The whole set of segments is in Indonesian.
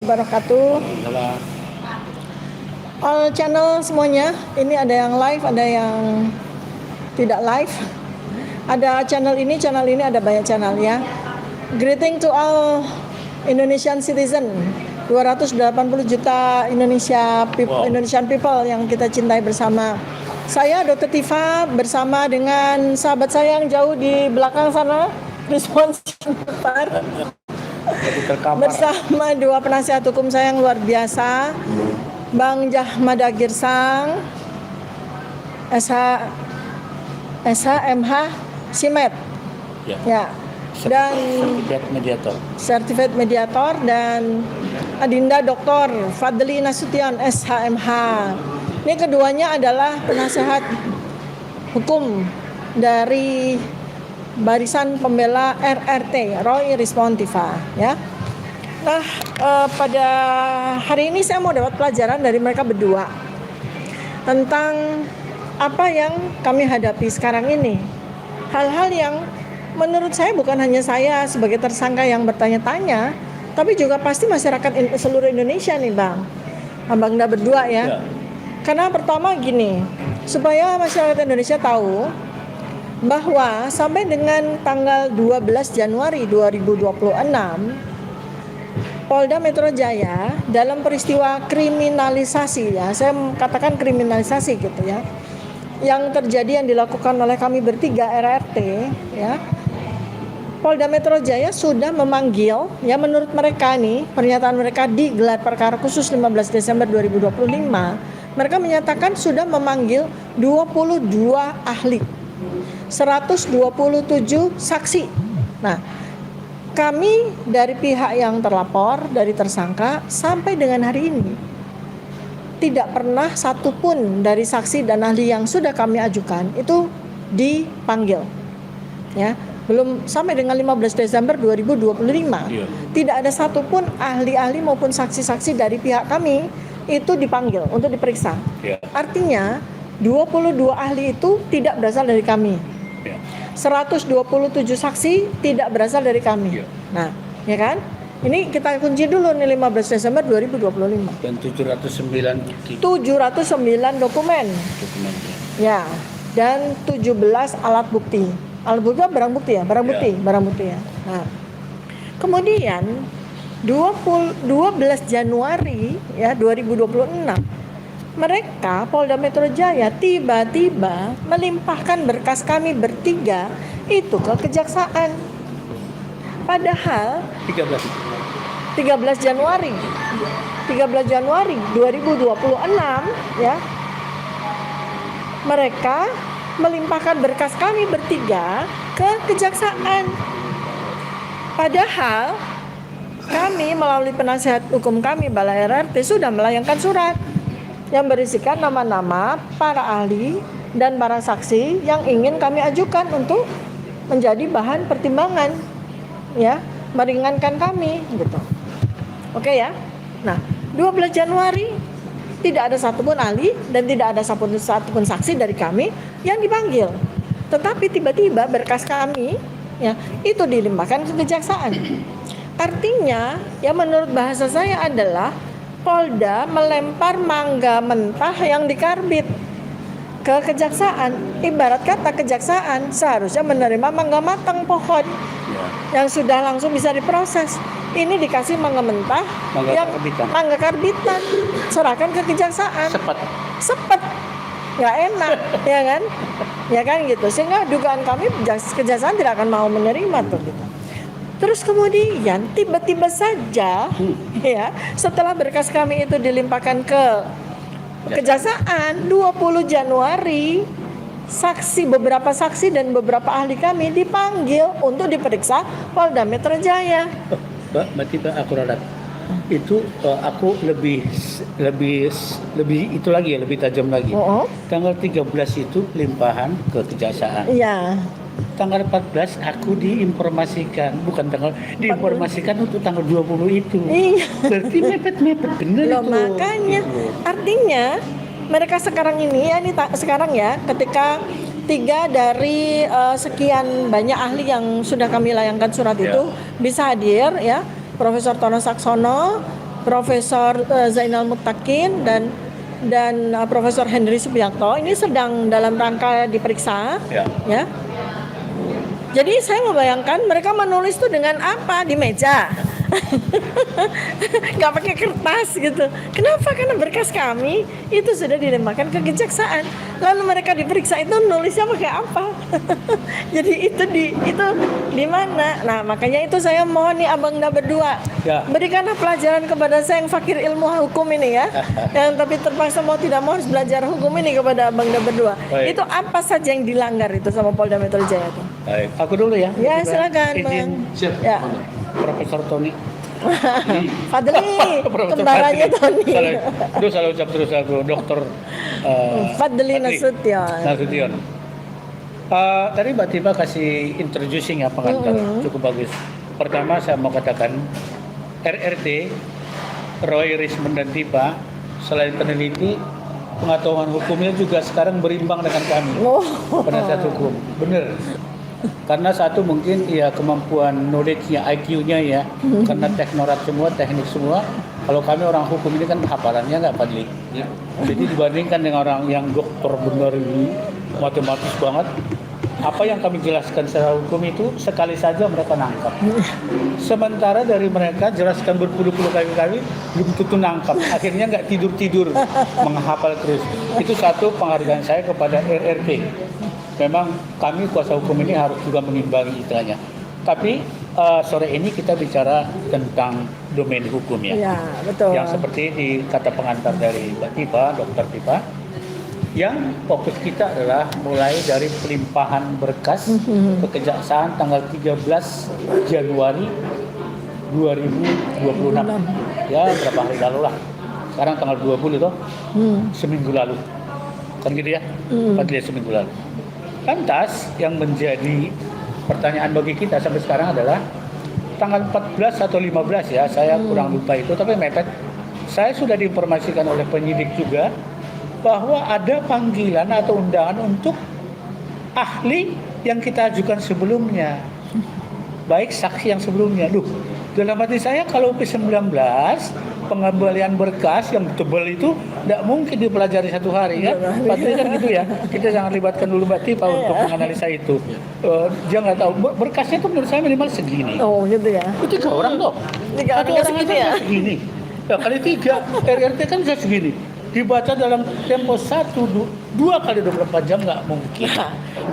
wabarakatuh. All channel semuanya, ini ada yang live, ada yang tidak live. Ada channel ini ada banyak channel ya. Greeting to all Indonesian citizen, 280 juta Indonesian people yang kita cintai bersama. Saya Dr. Tifa bersama dengan sahabat saya yang jauh di belakang sana, Respons bersama dua penasihat hukum saya yang luar biasa, Bang Jahmada Girsang, SH/MH Simet, ya. Dan Certified Mediator dan Adinda Dr. Fadli Nasution SH/MH. Ini keduanya adalah penasehat hukum dari Barisan Pembela RRT, Roy Respontiva, ya. Nah, pada hari ini saya mau dapat pelajaran dari mereka berdua tentang apa yang kami hadapi sekarang ini. Hal-hal yang menurut saya bukan hanya saya sebagai tersangka yang bertanya-tanya, tapi juga pasti masyarakat seluruh Indonesia nih, Bang. Abang berdua ya. Karena pertama gini, supaya masyarakat Indonesia tahu bahwa sampai dengan tanggal 12 Januari 2026 Polda Metro Jaya dalam peristiwa kriminalisasi, ya saya katakan kriminalisasi gitu ya, yang terjadi yang dilakukan oleh kami bertiga RRT, ya, Polda Metro Jaya sudah memanggil, ya menurut mereka nih, pernyataan mereka di gelar perkara khusus 15 Desember 2025, mereka menyatakan sudah memanggil 22 ahli, 127 saksi. Nah, kami dari pihak yang terlapor, dari tersangka, sampai dengan hari ini tidak pernah satupun dari saksi dan ahli yang sudah kami ajukan itu dipanggil, ya. Belum sampai dengan 15 Desember 2025, tidak ada satupun ahli-ahli maupun saksi-saksi dari pihak kami itu dipanggil untuk diperiksa. Artinya 22 ahli itu tidak berasal dari kami. 127 saksi tidak berasal dari kami. Nah, ya kan? Ini kita kunci dulu nih 15 Desember 2025. Dan 709 bukti. 709 dokumen. Ya. Dan 17 alat bukti. Alat bukti barang bukti ya, barang bukti ya. Nah. Kemudian 12 Januari ya 2026 mereka Polda Metro Jaya tiba-tiba melimpahkan berkas kami bertiga itu ke kejaksaan. Padahal 13 Januari 2026 ya mereka melimpahkan berkas kami bertiga ke kejaksaan. Padahal kami melalui penasihat hukum kami Balai RRT sudah melayangkan surat yang berisikan nama-nama para ahli dan para saksi yang ingin kami ajukan untuk menjadi bahan pertimbangan, ya, meringankan kami gitu. Oke ya. Nah, 12 Januari tidak ada satupun ahli dan tidak ada satupun saksi dari kami yang dipanggil. Tetapi tiba-tiba berkas kami ya itu dilimpahkan ke kejaksaan. Artinya ya menurut bahasa saya adalah Polda melempar mangga mentah yang dikarbit ke kejaksaan. Ibarat kata kejaksaan seharusnya menerima mangga matang pohon yang sudah langsung bisa diproses. Ini dikasih mangga mentah, mangga karbitan, serahkan ke kejaksaan. Sepet, nggak enak, ya kan? Ya kan gitu. Sehingga dugaan kami kejaksaan tidak akan mau menerima tuh gitu. Terus kemudian tiba-tiba saja ya setelah berkas kami itu dilimpahkan ke kejaksaan 20 Januari beberapa saksi dan beberapa ahli kami dipanggil untuk diperiksa Polda Metro Jaya. Mbak Tifa, aku ralat. Itu aku lebih itu lagi ya, lebih tajam lagi. Tanggal 13 itu limpahan ke kejaksaan. Iya. Tanggal 14 aku diinformasikan untuk tanggal 20 itu. Iya. Berarti mepet-mepet bener itu. Makanya artinya mereka sekarang ini sekarang ya ketika 3 dari sekian banyak ahli yang sudah kami layangkan surat itu bisa hadir ya, Profesor Tono Saksono, Profesor Zainal Muttaqin dan Profesor Henry Subiakto ini sedang dalam rangka diperiksa, ya. Jadi saya membayangkan mereka menulis itu dengan apa di meja, nggak pakai kertas gitu. Kenapa? Karena berkas kami itu sudah dilimpahkan ke kejaksaan. Lalu mereka diperiksa itu nulisnya pakai apa? Jadi itu di mana? Nah makanya itu saya mohon nih abangnya berdua, berikanlah pelajaran kepada saya yang fakir ilmu hukum ini ya, yang tapi terpaksa mau tidak mau harus belajar hukum ini kepada abangnya berdua. Baik. Itu apa saja yang dilanggar itu sama Polda Metro Jaya itu? Baik, aku dulu ya. Ya silakan Bang. Ya. Profesor Tony. Fadli, kembarannya Tony. Terus saya ucap terus aku Dokter Fadli Nasution. Tadi Mbak Tipa kasih introducing ya pengantar cukup bagus. Pertama saya mau katakan RRT Roy Rismond dan Tipa selain peneliti pengetahuan hukumnya juga sekarang berimbang dengan kami penasihat hukum. Benar. Karena satu mungkin ya kemampuan knowledge-nya, IQ-nya ya, karena teknorat semua, teknik semua. Kalau kami orang hukum ini kan hafalannya nggak Fadli. Ya. Jadi dibandingkan dengan orang yang dokter benar ini, matematis banget, apa yang kami jelaskan secara hukum itu sekali saja mereka nangkap. Sementara dari mereka jelaskan berpuluh-puluh kali belum tentu nangkap. Akhirnya nggak tidur-tidur menghafal terus. Itu satu penghargaan saya kepada RRT. Memang kami kuasa hukum ini harus juga mengimbangi istilahnya. Tapi sore ini kita bicara tentang domain hukum ya. Ya, betul. Yang seperti di kata pengantar dari Mbak Tipa, Dokter Tipa, yang fokus kita adalah mulai dari pelimpahan berkas ke kejaksaan tanggal 13 Januari 2026. Ya, berapa hari lalu lah. Sekarang tanggal 20 toh. Seminggu lalu. Kan gitu ya? 4 seminggu lalu. Lantas yang menjadi pertanyaan bagi kita sampai sekarang adalah tanggal 14 atau 15 ya, saya kurang lupa itu, tapi mepet. Saya sudah diinformasikan oleh penyidik juga bahwa ada panggilan atau undangan untuk ahli yang kita ajukan sebelumnya, baik saksi yang sebelumnya. Dalam hati saya kalau P19 pengembalian berkas yang tebal itu tidak mungkin dipelajari satu hari ya. Pasti kan gitu ya. Kita jangan libatkan dulu Mbak Tipa untuk menganalisa itu. Dia nggak tahu berkasnya itu menurut saya minimal segini. Oh gitu ya. Itu 3 orang dong. 3 orang segini ya. Segini. Ya, kali 3 RRT kan bisa segini. Dibaca dalam tempo 2 kali 24 jam nggak mungkin,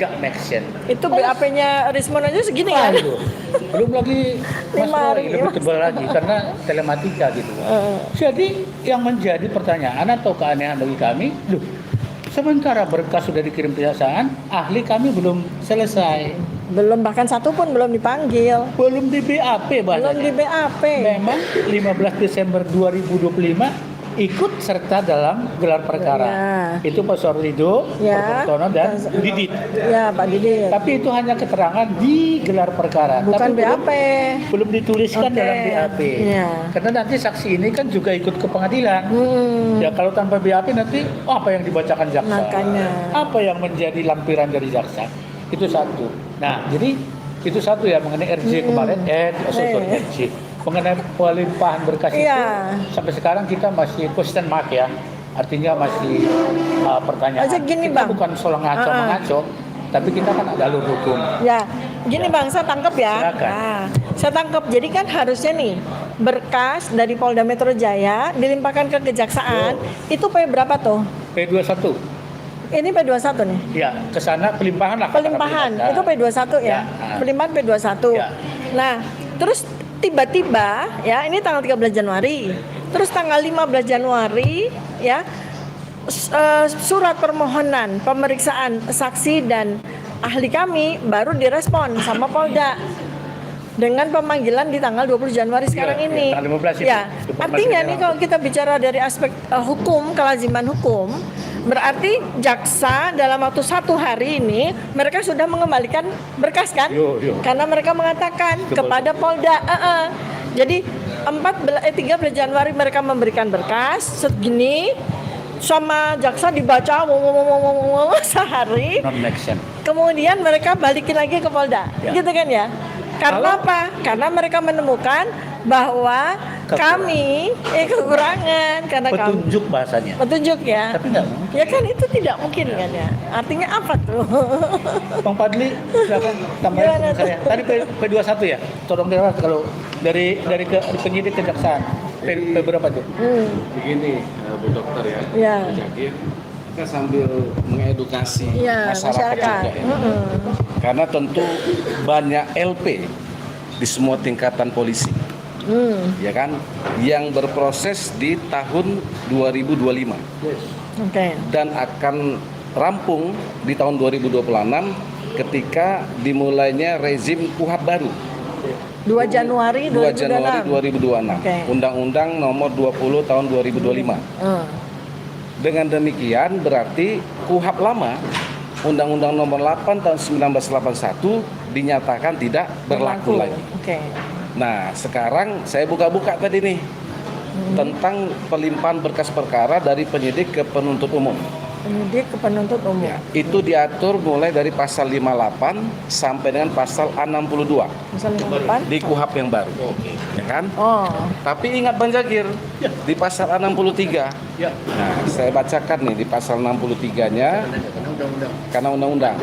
nggak make sense. Itu BAP-nya Rismond aja segini kan? Belum lagi Mas Roy lebih tebal lagi karena telematika gitu. Jadi yang menjadi pertanyaan atau keanehan bagi kami, sementara berkas sudah dikirim kejaksaan, ahli kami belum selesai. Belum, bahkan satu pun belum dipanggil. Belum di BAP bahasanya. Belum di BAP. Memang 15 Desember 2025 ikut serta dalam gelar perkara. Ya. Itu Pak Sorlido, Pak Tono dan Didit. Ya, Pak Didit. Tapi itu hanya keterangan di gelar perkara. Bukan tapi BAP. Belum dituliskan dalam BAP. Ya. Karena nanti saksi ini kan juga ikut ke pengadilan. Ya kalau tanpa BAP nanti apa yang dibacakan jaksa? Makanya. Apa yang menjadi lampiran dari jaksa? Itu satu. Nah, jadi itu satu ya mengenai RJ kemarin. RJ. Mengenai pelimpahan berkas itu sampai sekarang kita masih question mark ya, artinya masih pertanyaan. Gini, kita Bang. Bukan soal ngaco-mengaco, tapi kita kan ada alur hukum. Ya, gini Bang, saya tangkap ya. Saya tangkap. Jadi kan harusnya nih berkas dari Polda Metro Jaya dilimpahkan ke kejaksaan. Itu P berapa tuh? P21. Ini P21 nih. Ya, ke sana pelimpahan lah. Pelimpahan. Itu P21 ya. Pelimpahan P21. Ya. Nah, terus tiba-tiba ya ini tanggal 13 Januari. Terus tanggal 15 Januari ya surat permohonan pemeriksaan saksi dan ahli kami baru direspon sama Polda dengan pemanggilan di tanggal 20 Januari sekarang ini. Tanggal 15 itu. Ya. Artinya nih kalau kita bicara dari aspek hukum, kelaziman hukum, berarti jaksa dalam waktu 1 hari ini mereka sudah mengembalikan berkas kan? Karena mereka mengatakan kepada Polda. Jadi 13 Januari mereka memberikan berkas segini sama jaksa dibaca sehari. Kemudian mereka balikin lagi ke Polda, gitu kan ya? Karena apa? Karena mereka menemukan bahwa Kami kekurangan karena petunjuk bahasanya. Petunjuk ya. Tapi enggak mungkin. Ya kan itu tidak mungkin kan ya. Artinya apa tuh? Bang Fadli, silakan tambahin saya. Tadi P21 ya. Tolong jawab kalau dari penyidik kejaksaan. P berapa tuh? Begini, Bu Dokter ya. Ya. Jadi kita sambil mengedukasi Ya, masyarakat juga ya. Karena tentu banyak LP di semua tingkatan polisi. Ya kan, yang berproses di tahun 2025 dan akan rampung di tahun 2026 ketika dimulainya rezim KUHP baru 2 Januari 2026 Undang-Undang nomor 20 tahun 2025. Dengan demikian berarti KUHP lama Undang-Undang nomor 8 tahun 1981 dinyatakan tidak berlaku lagi. Nah, sekarang saya buka-buka tadi nih tentang pelimpahan berkas perkara dari penyidik ke penuntut umum. Penyidik ke penuntut umum. Ya, itu diatur mulai dari pasal 58 sampai dengan pasal 62. Pasal 58 di KUHP yang baru. Ya kan? Tapi ingat Bang Jagir, di pasal 63. Nah, saya bacakan nih di pasal 63-nya karena undang-undang.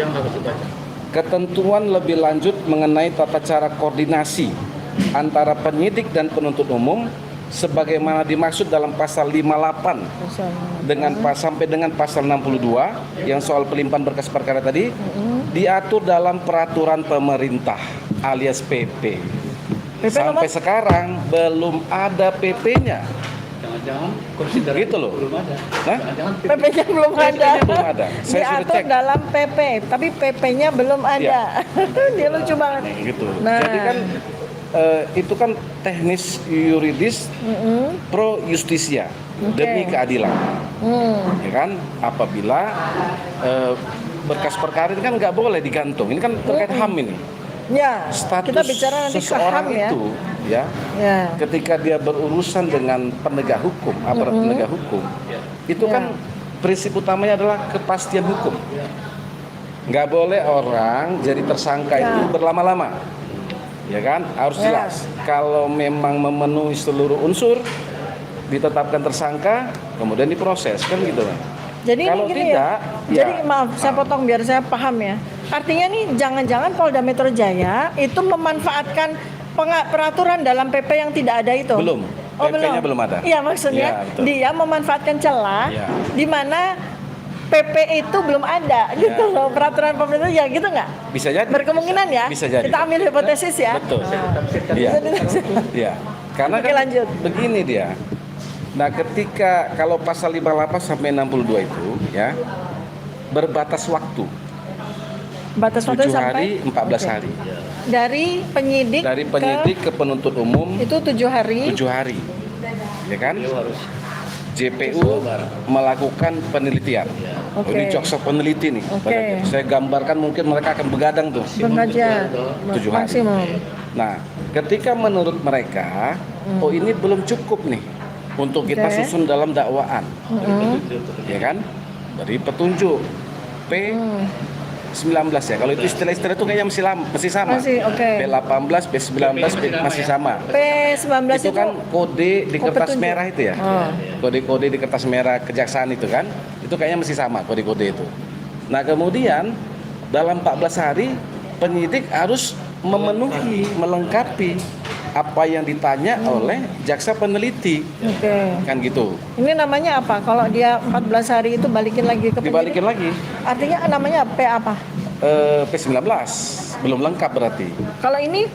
Ketentuan lebih lanjut mengenai tata cara koordinasi antara penyidik dan penuntut umum sebagaimana dimaksud dalam pasal 58 sampai dengan pasal 62 yang soal pelimpahan berkas perkara tadi diatur dalam peraturan pemerintah alias PP. Sampai sekarang belum ada PP-nya. Jangan-jangan konsider gitu loh. Belum ada. PP-nya belum ada. Belum ada. Saya sudah diatur cek dalam PP, tapi PP-nya belum ada. Dia lucu banget. Gitu. Nah. Jadi kan itu kan teknis yuridis pro justisia demi keadilan. Ya kan? Apabila berkas perkara ini kan nggak boleh digantung. Ini kan terkait HAM ini. Ya, status kita bicara nanti seseorang ke HAM, itu ya. Ketika dia berurusan dengan penegak hukum, aparat penegak hukum, itu kan prinsip utamanya adalah kepastian hukum. Nggak boleh orang jadi tersangka itu berlama-lama. Ya kan, harus jelas. Kalau memang memenuhi seluruh unsur, ditetapkan tersangka, kemudian diproses, kan gitu kan. Jadi kalau ini tidak, jadi maaf saya potong biar saya paham ya. Artinya nih jangan-jangan Polda Metro Jaya itu memanfaatkan peraturan dalam PP yang tidak ada itu. Belum. PP-nya belum ada. Iya, maksudnya dia memanfaatkan celah di mana PP itu belum ada gitu loh, peraturan pemerintah ya gitu nggak? Bisa jadi. Berkemungkinan ya. Bisa jadi. Kita ambil hipotesis ya. Betul. Iya. Karena kan lanjut. Begini dia. Nah, ketika kalau pasal 58 sampai 62 itu ya berbatas waktu. Batas waktu 7 hari, sampai 14 hari. Dari penyidik ke penuntut umum itu 7 hari. 7 hari. Ya kan? JPU melakukan penelitian. Ini cokso peneliti nih. Saya gambarkan mungkin mereka akan begadang tuh. 7 hari. Maksimum. Nah, ketika menurut mereka, ini belum cukup nih untuk kita susun dalam dakwaan. Ya kan? Beri petunjuk. P19 ya. Kalau itu istilah-istilah itu kayaknya masih sama. P18, P19 masih sama. P19 itu kan kode di kertas merah itu ya. Kode-kode di kertas merah kejaksaan itu kan. Itu kayaknya masih sama kode-kode itu. Nah, kemudian dalam 14 hari penyidik harus memenuhi, melengkapi apa yang ditanya oleh jaksa peneliti. Kan gitu. Ini namanya apa? Kalau dia 14 hari itu balikin lagi ke penyidik? Dibalikin lagi. Artinya namanya P apa? P19. Belum lengkap berarti. Kalau ini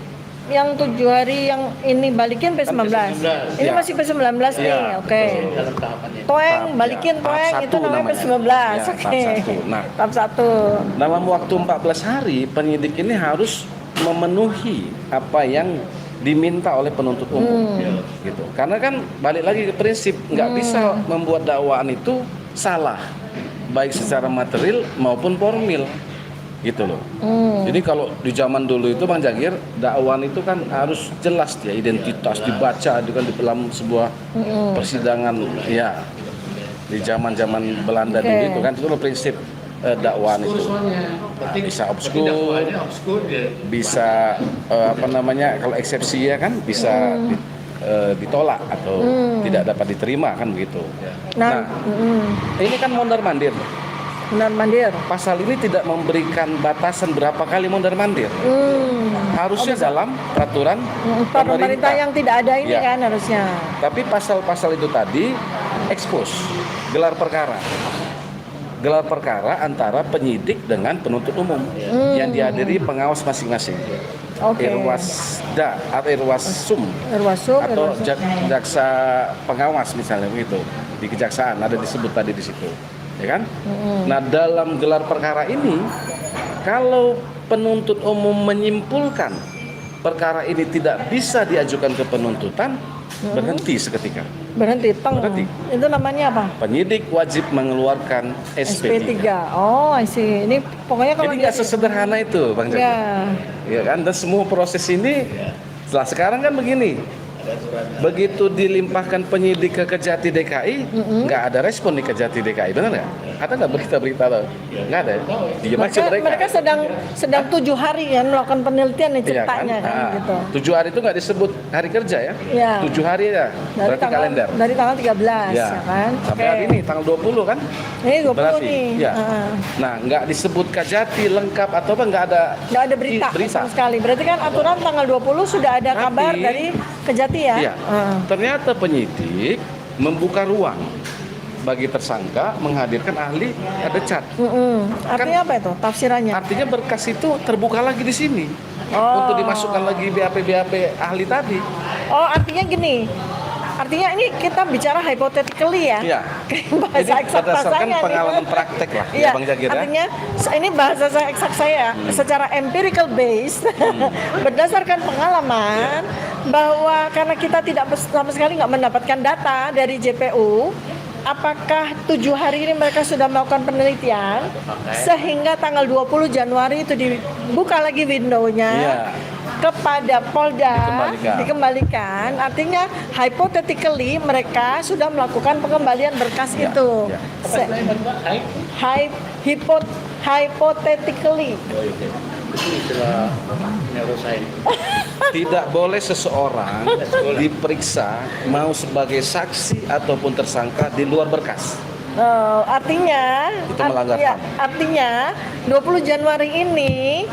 yang 7 hari yang ini balikin P19. Ini masih P19 nih. Toeng balikin toeng itu namanya P19. Nah, tahap 1. Dalam waktu 14 hari penyidik ini harus memenuhi apa yang diminta oleh penuntut umum, gitu. Karena kan balik lagi ke prinsip nggak bisa membuat dakwaan itu salah, baik secara material maupun formil, gitu loh. Jadi kalau di zaman dulu itu Bang Jagir, dakwaan itu kan harus jelas dia identitas dibaca di dalam sebuah persidangan, ya di zaman Belanda dulu itu kan itu prinsip dakwaan itu. Bisa obskur, bisa kalau eksepsi ya kan bisa ditolak atau tidak dapat diterima kan begitu. Nah, ini kan mondar-mandir. Mondar-mandir. Pasal ini tidak memberikan batasan berapa kali mondar-mandir. Harusnya dalam peraturan pemerintah yang tidak ada ini kan harusnya. Tapi pasal-pasal itu tadi expose, gelar perkara antara penyidik dengan penuntut umum yang dihadiri pengawas masing-masing. Irwasda atau Irwasum atau jaksa pengawas misalnya begitu di kejaksaan ada disebut tadi di situ, ya kan? Nah, dalam gelar perkara ini kalau penuntut umum menyimpulkan perkara ini tidak bisa diajukan ke penuntutan, berhenti seketika. Berhenti. Itu namanya apa? Penyidik wajib mengeluarkan SP3. Oh, I see. Ini pokoknya kalau jadi nggak sesederhana itu, Bang Jaki. Ya kan, dan semua proses ini setelah sekarang kan begini. Begitu dilimpahkan penyidik ke Kejati DKI, nggak ada respon di Kejati DKI, benar nggak? Ada nggak berita-berita tuh? Nggak ada. Diam aja mereka. Mereka sedang 7 hari kan melakukan penelitian nih ceritanya kan gitu. 7 hari itu nggak disebut hari kerja ya? 7 hari ya. Berarti kalender. Dari tanggal 13 ya kan? Sampai hari ini tanggal 20 kan? Ini 20 berarti, nih. Ya. Nah, nggak disebut Kejati lengkap atau apa, nggak ada berita sama sekali. Berarti kan aturan tanggal 20 sudah ada kabar dari Kejati ya? Iya. Ternyata penyidik membuka ruang bagi tersangka menghadirkan ahli ada cat. Artinya apa itu tafsirannya? Artinya berkas itu terbuka lagi di sini untuk dimasukkan lagi BAP ahli tadi. Oh, artinya gini. Artinya ini kita bicara hypothetically ya. Iya. Bahasa eksak berdasarkan saya pengalaman praktek lah, ya, Bang Jagir. Artinya ini bahasa eksak saya secara empirical based berdasarkan pengalaman bahwa karena kita tidak sama sekali nggak mendapatkan data dari JPU. Apakah 7 hari ini mereka sudah melakukan penelitian sehingga tanggal 20 Januari itu dibuka lagi window-nya kepada Polda dikembalikan. Artinya hypothetically mereka sudah melakukan pengembalian berkas itu. Hypothetically. Tidak boleh seseorang diperiksa mau sebagai saksi ataupun tersangka di luar berkas. Artinya 20 Januari ini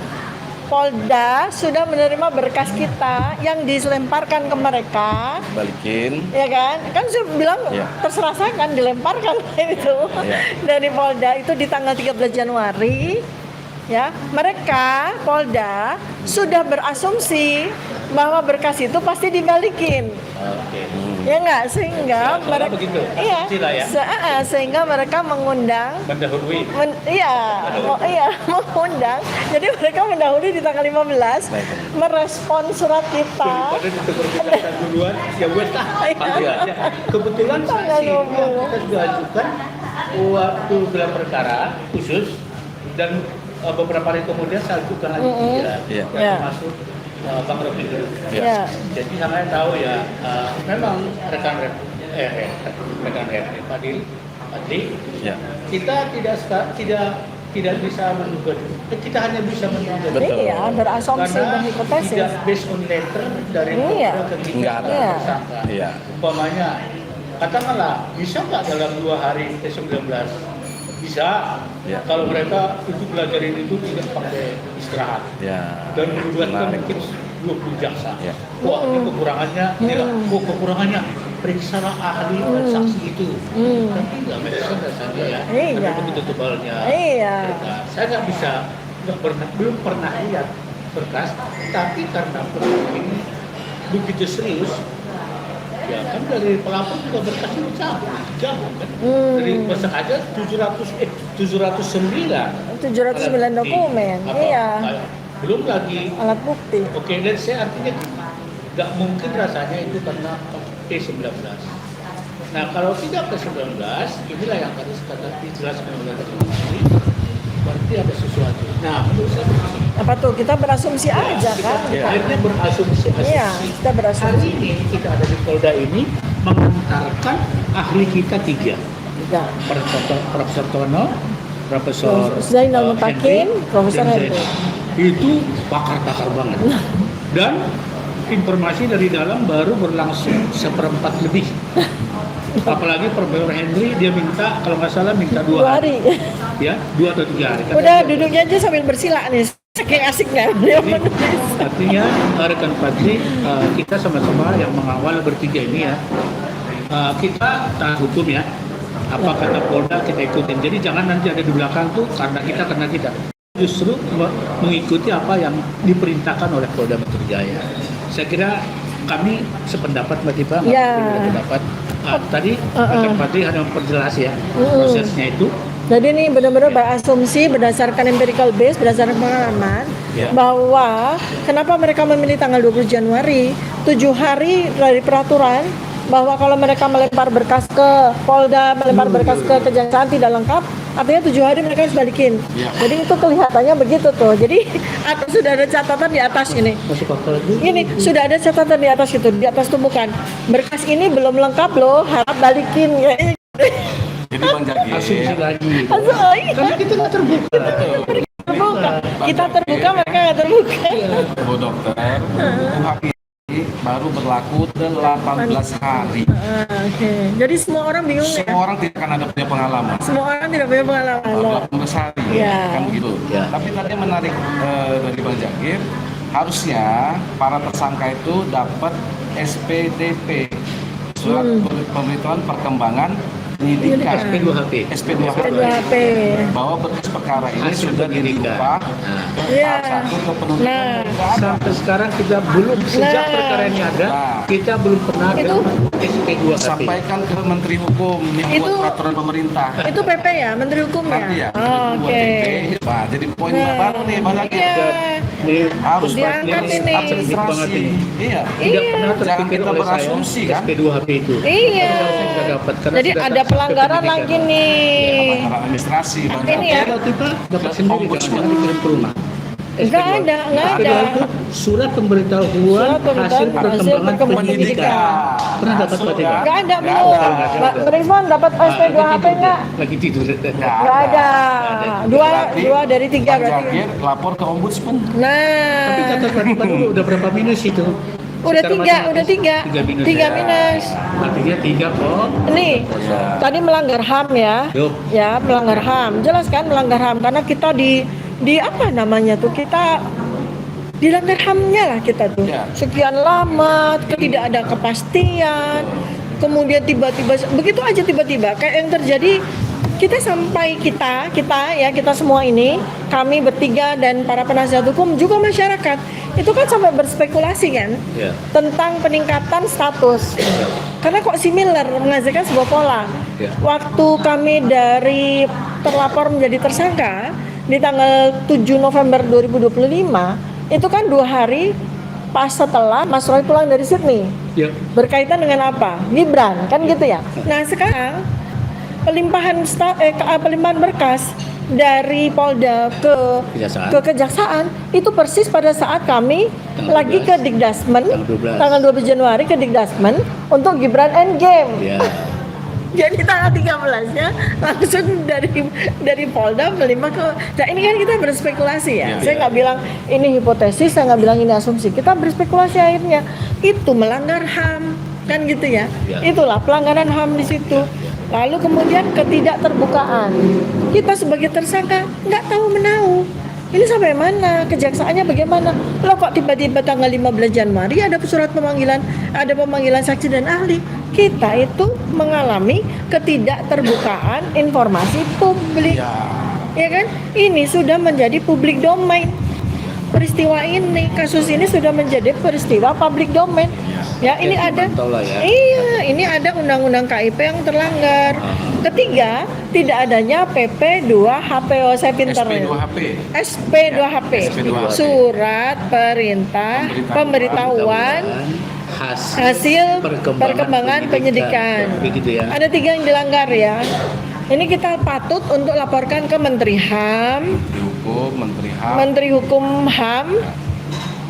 Polda sudah menerima berkas kita yang dilemparkan ke mereka. Balikin. Ya kan? Kan saya bilang terserah saya kan dilemparkan itu dari Polda itu di tanggal 13 Januari. Ya, mereka Polda sudah berasumsi bahwa berkas itu pasti dibalikin. Ya enggak, sehingga mereka sehingga mereka mengundang mendahului. Mengundang. Jadi mereka mendahului di tanggal 15 merespon surat kita. Kebetulan kita sudah ajukan waktu gelar perkara khusus dan beberapa hari kemudian saya ajukan lagi termasuk Bang Robi. Jadi saya tahu ya, memang rekan Fadli, kita tidak bisa menduga, kita hanya bisa menduga. Iya, berasumsi berhipotesis. Tidak based on letter dari Polda ke kita tersangka. Umpamanya, katakanlah bisa nggak dalam 2 hari ke-19? Bisa. Kalau mereka itu belajarin itu tidak pakai istirahat dan melibatkan mungkin 20 jaksa. Wah, ini kekurangannya, kekurangannya periksalah ahli dan saksi itu. Tapi nggak bisa rasanya ya. Karena begitu tebalnya. Saya nggak bisa, belum pernah lihat berkas, tapi karena berkas ini begitu serius. Ya kan dari pelapor juga berkasnya jauh kan. Dari besar aja 709 dokumen. Belum lagi alat bukti. Oke, dan saya artinya nggak mungkin rasanya itu karena P19. Nah, kalau tidak P19, inilah yang tadi dijelaskan oleh tadi. Berarti ada sesuatu. Nah, menurut saya apa tuh, kita berasumsi aja kan? Akhirnya berasumsi. Kita berasumsi. Hari ini kita ada di Polda ini mengantarkan ahli kita 3. Profesor Tono, Profesor Zainal Mutakin, Profesor Hendri. Itu pakar-pakar banget. Dan informasi dari dalam baru berlangsung 1/4 lebih. Apalagi Profesor Henry dia minta, kalau nggak salah minta 2 hari. Ya, 2 atau 3 hari. Udah duduknya aja sambil bersila nih. Saking asiknya. Artinya rekan Fadli, kita sama-sama yang mengawal bertiga ini ya, kita taat hukum ya. Apa kata Polda kita ikutin. Jadi jangan nanti ada di belakang tuh karena kita. Justru mengikuti apa yang diperintahkan oleh Polda Metro Jaya. Saya kira kami sependapat Mbak Tipa, pendapat. Tadi rekan Fadli hanya memperjelas ya prosesnya itu. Jadi ini benar-benar berasumsi berdasarkan empirical base, berdasarkan pengalaman bahwa kenapa mereka memilih tanggal 20 Januari, 7 hari dari peraturan bahwa kalau mereka melempar berkas ke Polda, melempar berkas ke Kejaksaan tidak lengkap, artinya 7 hari mereka harus balikin. Jadi itu kelihatannya begitu tuh. Jadi sudah ada catatan di atas ini. Ini sudah ada catatan di atas itu, di atas tumbukan. Berkas ini belum lengkap loh, harap balikin. Jadi Bang Jagir, asumsi lagi. Karena kita nggak terbuka. Kita terbuka, mereka nggak terbuka. Bu Dokter, UHP baru berlaku 18 hari. Oke. Jadi semua orang bingung ya? Semua orang tidak akan ada punya pengalaman. Semua orang tidak punya pengalaman. Baru 18 hari, kan gitu. Tapi tadi menarik dari Bang Jagir, harusnya para tersangka itu dapat SPDP, surat pemberitahuan perkembangan penyidikan, SP2HP, bahwa berkas perkara ini sudah diubah satu ke penuntutan. Sampai sekarang kita belum, sejak perkara ini ada, kita belum pernah ada SP2HP. Sampaikan ke Menteri Hukum, ini buat peraturan pemerintah. Itu PP ya, Menteri Hukum ya? Oke. Nah, jadi poin baru nih banyak harus diangkat ini. Administrasi. Iya. Tidak pernah terpikir oleh saya berasumsi kan? SP2HP itu. Iya. Jadi ada pelanggaran lagi nih. Pelanggaran administrasi. Ini ya. Kalau kita dapat sendiri kan, jangan dikirim ke rumah. Nggak ada. Surat pemberitahuan hasil perkembangan penyidikan. Pernah dapat Pak Tiba? Nggak ada, belum. Mbak Rizwan dapat SP2HP nggak? Lagi tidur. Nggak ada. Dua dari 3 berarti. Lapor ke Ombudsman. Nah. Tapi kata Pak Tiba dulu udah berapa minus itu? Udah 3 minus. Artinya 3 kok. Nih, tadi melanggar HAM ya. Ya, melanggar HAM. Jelas kan melanggar HAM karena kita di apa namanya tuh, kita dilanggar HAM-nya lah kita tuh. Sekian lama, tidak ada kepastian. Kemudian tiba-tiba begitu aja tiba-tiba kayak yang terjadi kita semua ini, kami bertiga dan para penasihat hukum juga masyarakat itu kan sampai berspekulasi kan tentang peningkatan status karena kok similar menghasilkan sebuah pola. Waktu kami dari terlapor menjadi tersangka di tanggal 7 November 2025 itu kan 2 hari pas setelah Mas Roy pulang dari Sydney. Berkaitan dengan apa? Gibran kan gitu ya. Nah sekarang pelimpahan berkas dari Polda ke Kejaksaan itu persis pada saat kami lagi ke Dikdasmen tanggal 12 Januari ke Dikdasmen untuk Gibran Endgame. Jadi tanggal 13-nya langsung dari Polda melimpah ke. Nah ini kan kita berspekulasi ya. Saya nggak bilang ini hipotesis, saya nggak bilang ini asumsi. Kita berspekulasi akhirnya itu melanggar HAM kan gitu ya. Itulah pelanggaran HAM di situ. Lalu kemudian ketidakterbukaan. Kita sebagai tersangka nggak tahu menahu. Ini sampai mana? Kejaksaannya bagaimana? Loh kok tiba-tiba tanggal 15 Januari ada surat pemanggilan, ada pemanggilan saksi dan ahli. Kita itu mengalami ketidakterbukaan informasi publik. Ya kan? Ini sudah menjadi public domain. Peristiwa ini, kasus ini sudah menjadi peristiwa public domain. Ya, ini ada. Iya, ini ada undang-undang KIP yang terlanggar. Ketiga, tidak adanya PP 2 HPO, saya pintar ya. SP2HP. Surat perintah pemberitahuan hasil perkembangan penyidikan. Ada 3 yang dilanggar ya. Ini kita patut untuk laporkan ke Menteri HAM, Menteri Hukum HAM,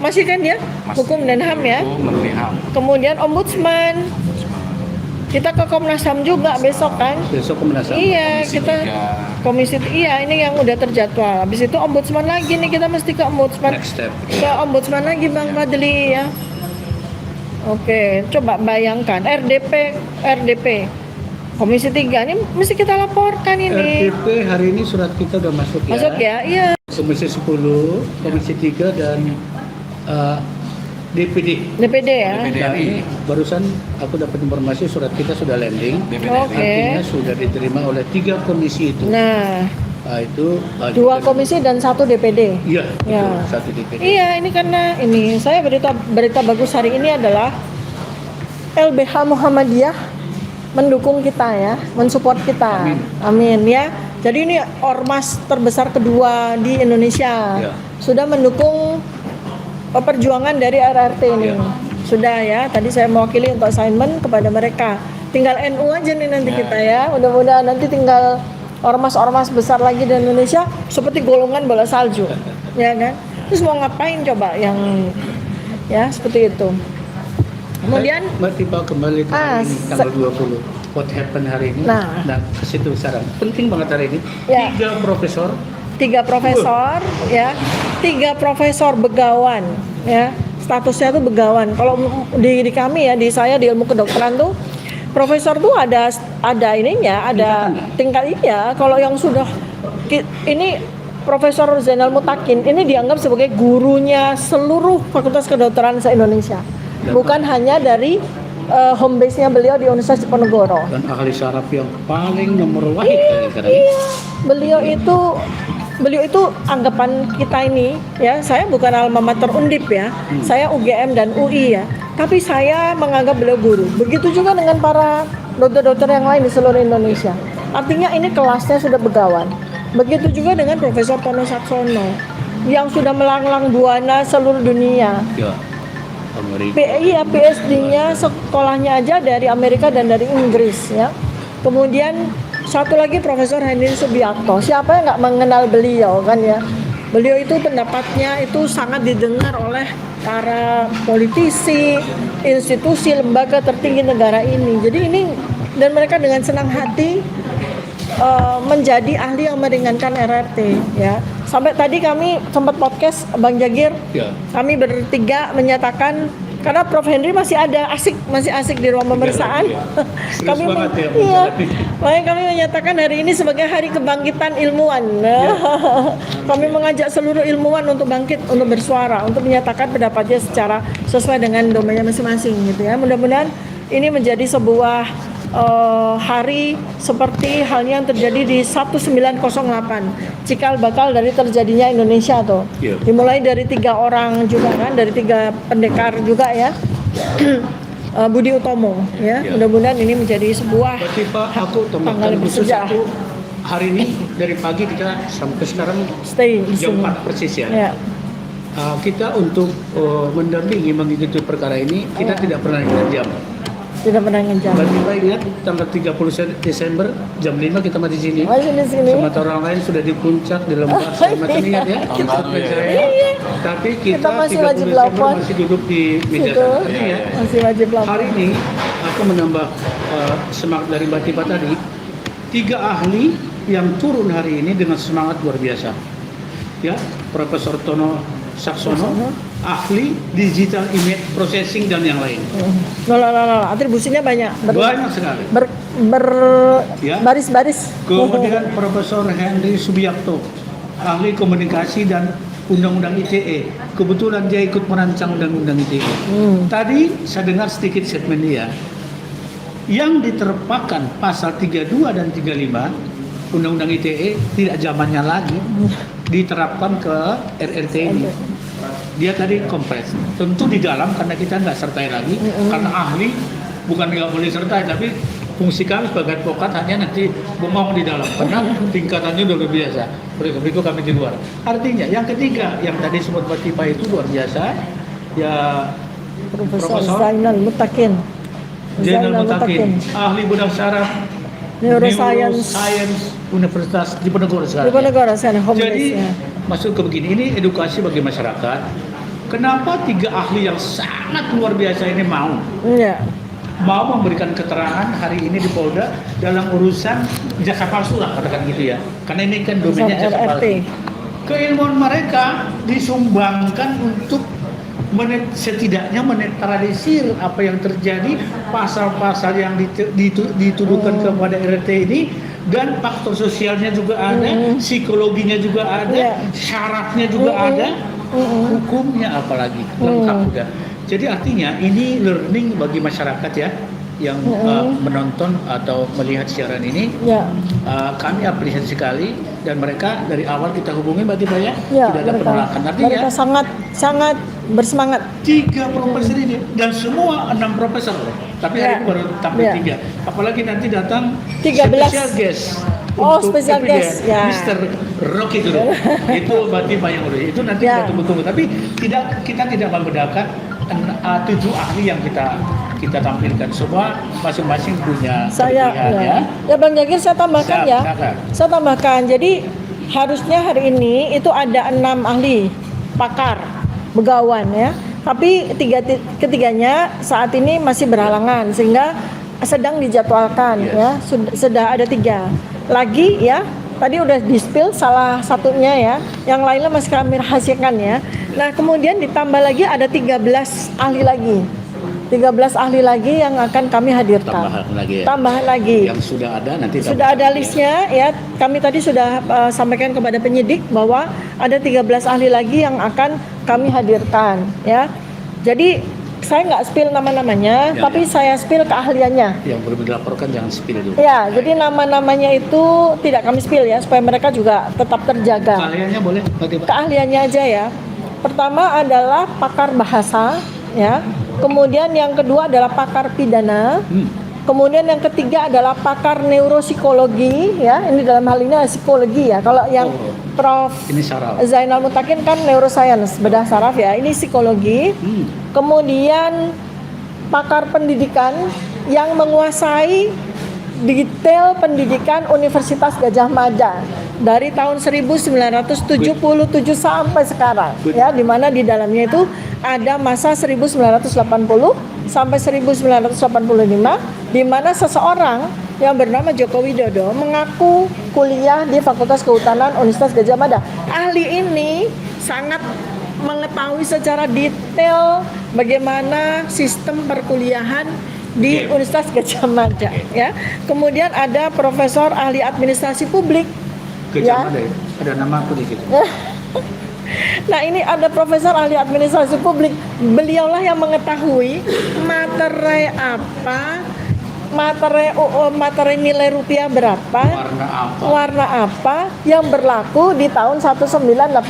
masih kan dia? Hukum dan HAM ya. Kemudian Ombudsman. Kita ke Komnas HAM juga besok kan? Besok Komnas HAM. Iya, kita komisi. Iya, ini yang udah terjadwal. Habis itu Ombudsman lagi nih, kita mesti ke Ombudsman. Next step. Ke Ombudsman lagi Bang Fadli ya. Oke, coba bayangkan RDP Komisi 3 ini mesti kita laporkan ini. RDP hari ini surat kita udah masuk ya. Masuk ya? Iya. Komisi 10, Komisi 3 dan DPD ya. Nah, ini barusan aku dapat informasi surat kita sudah landing. Artinya sudah diterima oleh 3 komisi itu. Nah, itu 2 komisi dan 1 DPD. Iya, ya. 1 DPD. Iya, ini karena ini saya berita bagus hari ini adalah LBH Muhammadiyah mendukung kita ya, mensupport kita. Amin ya. Jadi ini ormas terbesar kedua di Indonesia. Ya. Sudah mendukung perjuangan dari RRT ini. Sudah ya, tadi saya mewakili untuk assignment kepada mereka. Tinggal NU aja nih nanti kita ya. Mudah-mudahan nanti tinggal ormas-ormas besar lagi di Indonesia seperti golongan bola salju. Ya kan? Terus mau ngapain coba yang ya seperti itu. Kemudian Mbak Tipa kembali ke hari ini, tanggal 20. What happened hari ini? Nah, ke situ sekarang. Penting banget hari ini. Ya. 3 profesor ya, 3 profesor begawan ya, statusnya tuh begawan. Kalau di kami ya, di saya di ilmu kedokteran tuh profesor tuh ada ininya, ada tingkatnya. Kalau yang sudah ini Profesor Zainal Mutakin ini dianggap sebagai gurunya seluruh fakultas kedokteran se-Indonesia, bukan hanya dari home base-nya beliau di Universitas Diponegoro. Dan ahli saraf yang paling nomor wahid sekarang. Iya, beliau itu anggapan kita ini ya, saya bukan alma mater Undip ya, saya UGM dan UI ya, tapi saya menganggap beliau guru. Begitu juga dengan para dokter-dokter yang lain di seluruh Indonesia. Artinya ini kelasnya sudah begawan. Begitu juga dengan Profesor Tono Saksono yang sudah melanglang buana seluruh dunia. Ya. PhD-nya sekolahnya aja dari Amerika dan dari Inggris ya. Kemudian satu lagi Profesor Henry Subiakto. Siapa yang nggak mengenal beliau kan ya? Beliau itu pendapatnya itu sangat didengar oleh para politisi, institusi, lembaga tertinggi negara ini. Jadi ini dan mereka dengan senang hati menjadi ahli yang meringankan RRT ya. Sampai tadi kami sempat podcast Bang Jagir, kami bertiga menyatakan karena Prof Henry masih asik di ruang pemeriksaan. Makanya kami menyatakan hari ini sebagai hari kebangkitan ilmuwan. Kami mengajak seluruh ilmuwan untuk bangkit, untuk bersuara, untuk menyatakan pendapatnya secara sesuai dengan domainnya masing-masing gitu ya. Mudah-mudahan ini menjadi sebuah hari seperti halnya yang terjadi di 1908 cikal bakal dari terjadinya Indonesia tuh. Dimulai dari 3 orang juga kan, dari 3 pendekar juga ya. Budi Utomo ya. Mudah-mudahan ini menjadi sebuah tanggal bersejarah. Hari ini dari pagi kita sampai sekarang stay di jam sini. 4 persis ya. Kita untuk mendampingi mengikuti perkara ini kita tidak pernah ingat jam. Tidak pernah ngejam. Kita ingat tanggal 30 Desember jam 5 kita masih di sini. Sementara orang lain sudah di puncak di lembah. Macam ingat ya. Tapi kita masih 30 wajib Desember lapor. masih duduk di meja sana. Ya. Masih wajib lapor. Hari ini aku menambah semangat dari Mbak Tipa tadi. 3 ahli yang turun hari ini dengan semangat luar biasa. Ya, Profesor Tono Saksono, ahli digital image processing dan yang lain. Atribusinya banyak. Banyak sekali. Baris-baris. Kemudian Profesor Henry Subiakto, ahli komunikasi dan Undang-Undang ITE. Kebetulan dia ikut merancang Undang-Undang ITE. Tadi saya dengar sedikit statement dia. Yang diterpakan pasal 32 dan 35 Undang-Undang ITE tidak zamannya lagi diterapkan ke RRT ini. Dia tadi kompres. Tentu di dalam karena kita nggak sertai lagi, karena ahli bukan nggak boleh sertai, tapi fungsi kami sebagai advokat hanya nanti bengong di dalam karena tingkatannya udah luar biasa. Berikut kami di luar. Artinya yang ketiga yang tadi sebut Mbak Tipa itu luar biasa. Ya Profesor Zainal Mutakin, ahli bedah saraf Neuroscience Universitas Diponegoro sekarang. Jadi masuk ke begini, ini edukasi bagi masyarakat. Kenapa 3 ahli yang sangat luar biasa ini mau memberikan keterangan hari ini di Polda dalam urusan jasa palsu lah katakan gitu ya. Karena ini kan domainnya jasa palsu. Keilmuan mereka disumbangkan untuk setidaknya menetralisir apa yang terjadi, pasal-pasal yang dituduhkan kepada RT ini, dan faktor sosialnya juga ada, psikologinya juga ada, syaratnya juga ada, hukumnya apalagi lengkap udah. Jadi artinya ini learning bagi masyarakat ya yang menonton atau melihat siaran ini. Kami apresiasi sekali, dan mereka dari awal kita hubungi Mbak Tiba ya, tidak ada penolakan. Artinya mereka sangat bersemangat. 3 profesor ini, dan semua 6 profesor, tapi hari ini baru tampil 3. Apalagi nanti datang 13 special guest. Special guest ya. Mr. Rocky dulu. Itu Mbak Tiba yang urus. Itu nanti kita tunggu-tunggu. Tapi kita tidak membedakan 7 ahli yang kita tampilkan. Semua masing-masing punya kelebihan ya Bang Jagir, saya tambahkan saya tambahkan. Jadi harusnya hari ini itu ada 6 ahli pakar begawan ya, tapi ketiganya saat ini masih berhalangan sehingga sedang dijadwalkan ya. Sudah ada 3 lagi ya. Tadi udah di-spill salah satunya ya, yang lainnya masih kami rahasiakan ya. Nah kemudian ditambah lagi ada 13 ahli lagi. 13 ahli lagi yang akan kami hadirkan. Tambahan lagi. Yang sudah ada nanti. Sudah ada listnya ya. Kami tadi sudah sampaikan kepada penyidik bahwa ada 13 ahli lagi yang akan kami hadirkan ya. Jadi saya nggak spill nama-namanya, tapi saya spill keahliannya. Yang belum dilaporkan jangan spill dulu. Ya, jadi nama-namanya itu tidak kami spill ya, supaya mereka juga tetap terjaga. Keahliannya boleh? Keahliannya aja ya. Pertama adalah pakar bahasa ya. Kemudian yang kedua adalah pakar pidana. Kemudian yang ketiga adalah pakar neuropsikologi ya. Ini dalam hal ini psikologi ya. Kalau yang Prof. Zainal Mutakin kan neuroscience, bedah saraf ya. Ini psikologi. Kemudian pakar pendidikan yang menguasai detail pendidikan Universitas Gadjah Mada dari tahun 1977 sampai sekarang ya, di mana di dalamnya itu ada masa 1980 sampai 1985 di mana seseorang yang bernama Joko Widodo mengaku kuliah di Fakultas Kehutanan Universitas Gadjah Mada. Ahli ini sangat mengetahui secara detail bagaimana sistem perkuliahan di Universitas Gadjah Mada ya. Kemudian ada Profesor Ahli Administrasi Publik Gadjah Mada ya? Ada nama aku di situ. Nah ini ada Profesor Ahli Administrasi Publik. Beliaulah yang mengetahui materi apa, materi nilai rupiah berapa, warna apa yang berlaku di tahun 1985.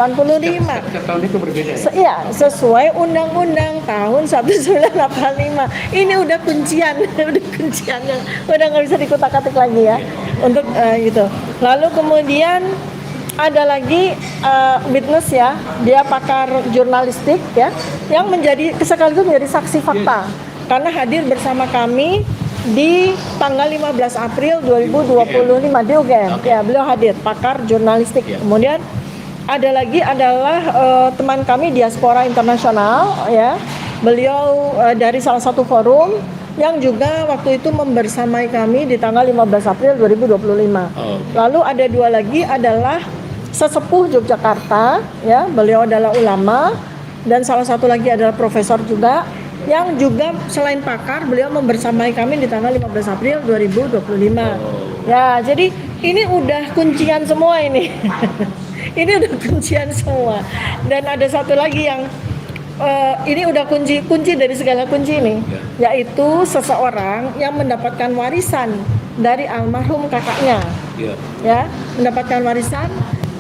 Tahun itu berbeda ya? Iya, sesuai undang-undang tahun 1985. Ini udah kuncian yang udah nggak bisa dikutak-katik lagi ya. Untuk gitu. Lalu kemudian ada lagi witness ya, dia pakar jurnalistik ya, yang sekaligus menjadi saksi fakta karena hadir bersama kami di tanggal 15 April 2025 di UGM. Ya, beliau hadir, pakar jurnalistik. Kemudian ada lagi adalah teman kami diaspora internasional ya. Beliau dari salah satu forum yang juga waktu itu membersamai kami di tanggal 15 April 2025. Lalu ada 2 lagi adalah sesepuh Yogyakarta ya, beliau adalah ulama, dan salah satu lagi adalah profesor juga yang juga selain pakar beliau membersamai kami di tanggal 15 April 2025. Ya, jadi ini udah kuncian semua ini. Ini udah kuncian semua. Dan ada satu lagi yang ini udah kunci dari segala kunci ini, yaitu seseorang yang mendapatkan warisan dari almarhum kakaknya. Ya, mendapatkan warisan,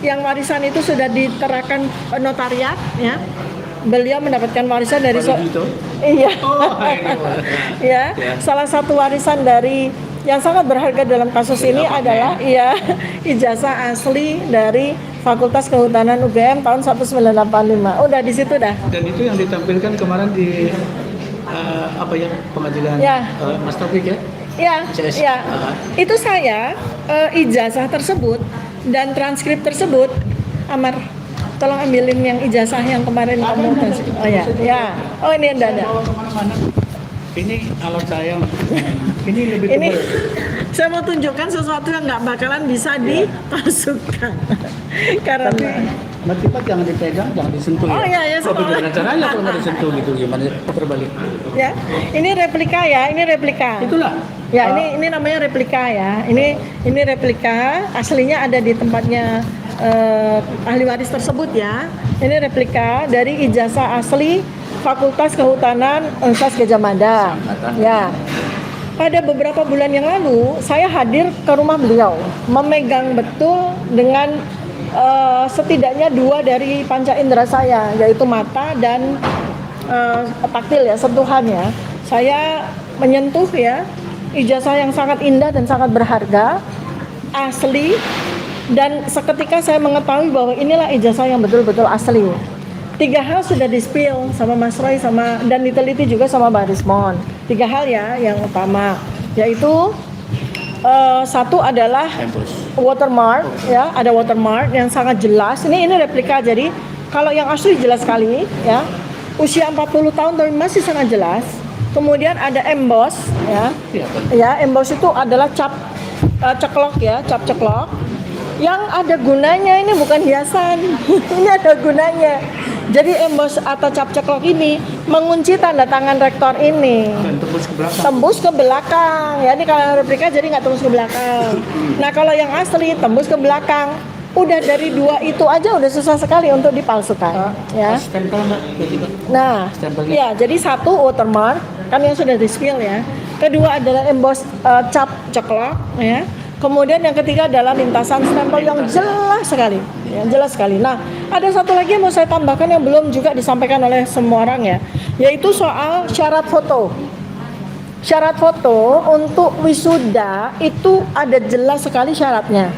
yang warisan itu sudah diterakan notariat ya. Beliau mendapatkan warisan dari salah satu warisan dari yang sangat berharga dalam kasus ini adalah ijazah asli dari Fakultas Kehutanan UGM tahun 1985. Udah di situ dah. Dan itu yang ditampilkan kemarin di pengadilan Mas Taufik ya? Iya. Itu saya ijazah tersebut dan transkrip tersebut, Amar, tolong ambilin yang ijazah yang kemarin kamu kasih. Oh ini ada. Ini alat saya. Ini lebih ini saya mau tunjukkan sesuatu yang nggak bakalan bisa dipalsukan. Karena Berarti Pak jangan dipegang, jangan disentuh Oh ya? iya, Tapi gimana caranya kalau nggak disentuh gitu, gimana terbalik? Ya, ini replika ya, ini replika. Itulah. Ya, ini namanya replika ya. Ini replika, aslinya ada di tempatnya ahli waris tersebut ya. Ini replika dari ijazah asli Fakultas Kehutanan Universitas Gadjah Mada. Ya. Pada beberapa bulan yang lalu, saya hadir ke rumah beliau, memegang betul dengan setidaknya 2 dari panca indera saya, yaitu mata dan taktil ya, sentuhannya. Saya menyentuh ya, ijazah yang sangat indah dan sangat berharga, asli, dan seketika saya mengetahui bahwa inilah ijazah yang betul-betul asli. 3 hal sudah di-spill sama Mas Roy dan diteliti juga sama Mbak Rismon. 3 hal ya yang utama, yaitu satu adalah watermark ya, ada watermark yang sangat jelas. Ini replika, jadi kalau yang asli jelas sekali ya. Usia 40 tahun tapi masih sangat jelas. Kemudian ada emboss ya. Ya, emboss itu adalah cap ceklok ya, cap ceklok. Yang ada gunanya, ini bukan hiasan. Ini ada gunanya. Jadi emboss atau cap ceklok ini mengunci tanda tangan rektor ini. Dan tembus ke belakang. Tembus ke belakang. Ya, ini kalau replika jadi nggak tembus ke belakang. Nah, kalau yang asli tembus ke belakang. Udah dari 2 itu aja udah susah sekali untuk dipalsukan. Ya. Stempel enggak? Nah, ya, jadi satu watermark kan yang sudah di-spill ya. Kedua adalah emboss cap ceklok ya. Kemudian yang ketiga adalah lintasan stempel yang jelas sekali, ya, jelas sekali. Nah, ada satu lagi yang mau saya tambahkan yang belum juga disampaikan oleh semua orang ya, yaitu soal syarat foto. Syarat foto untuk wisuda itu ada jelas sekali syaratnya.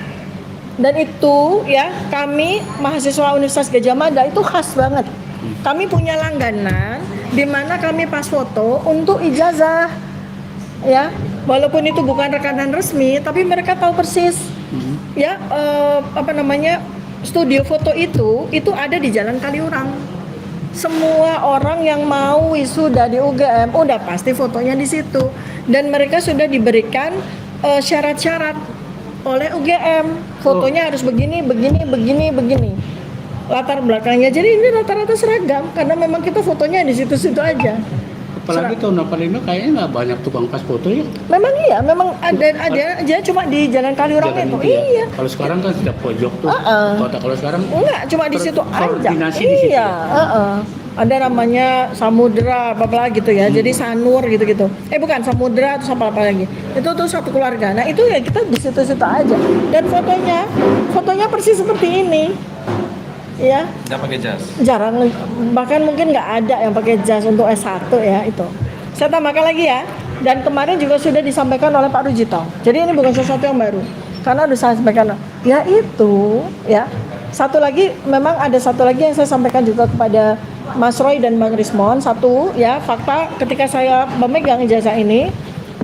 Dan itu ya, kami mahasiswa Universitas Gadjah Mada itu khas banget. Kami punya langganan di mana kami pas foto untuk ijazah. Ya, walaupun itu bukan rekanan resmi, tapi mereka tahu persis. Ya, studio foto itu ada di Jalan Kaliurang. Semua orang yang mau wisuda di UGM udah pasti fotonya di situ. Dan mereka sudah diberikan syarat-syarat oleh UGM. Fotonya harus begini. Latar belakangnya. Jadi ini rata-rata seragam karena memang kita fotonya di situ-situ aja. Apalagi tahun 45 kayaknya nggak banyak tukang pas foto ya. Memang iya, memang ada aja cuma di Jalan Kaliurang itu. Ya. Iya. Kalau sekarang kan sudah pojok tuh. Kota kalau sekarang enggak, cuma di situ aja. Koordinasi di situ. Iya, ada namanya Samudra apa gitu ya. Jadi Sanur gitu-gitu. Bukan Samudra atau apa lagi. Itu tuh satu keluarga. Nah, itu ya kita di situ-situ aja. Dan fotonya persis seperti ini. Ya. Nggak pakai jas. Jarang, bahkan mungkin nggak ada yang pakai jas untuk S1 ya itu. Saya tambahkan lagi ya. Dan kemarin juga sudah disampaikan oleh Pak Rujito. Jadi ini bukan sesuatu yang baru. Karena sudah saya sampaikan. Ya itu ya. Memang ada satu lagi yang saya sampaikan juga kepada Mas Roy dan Bang Rismon. Satu ya, fakta ketika saya memegang ijazah ini,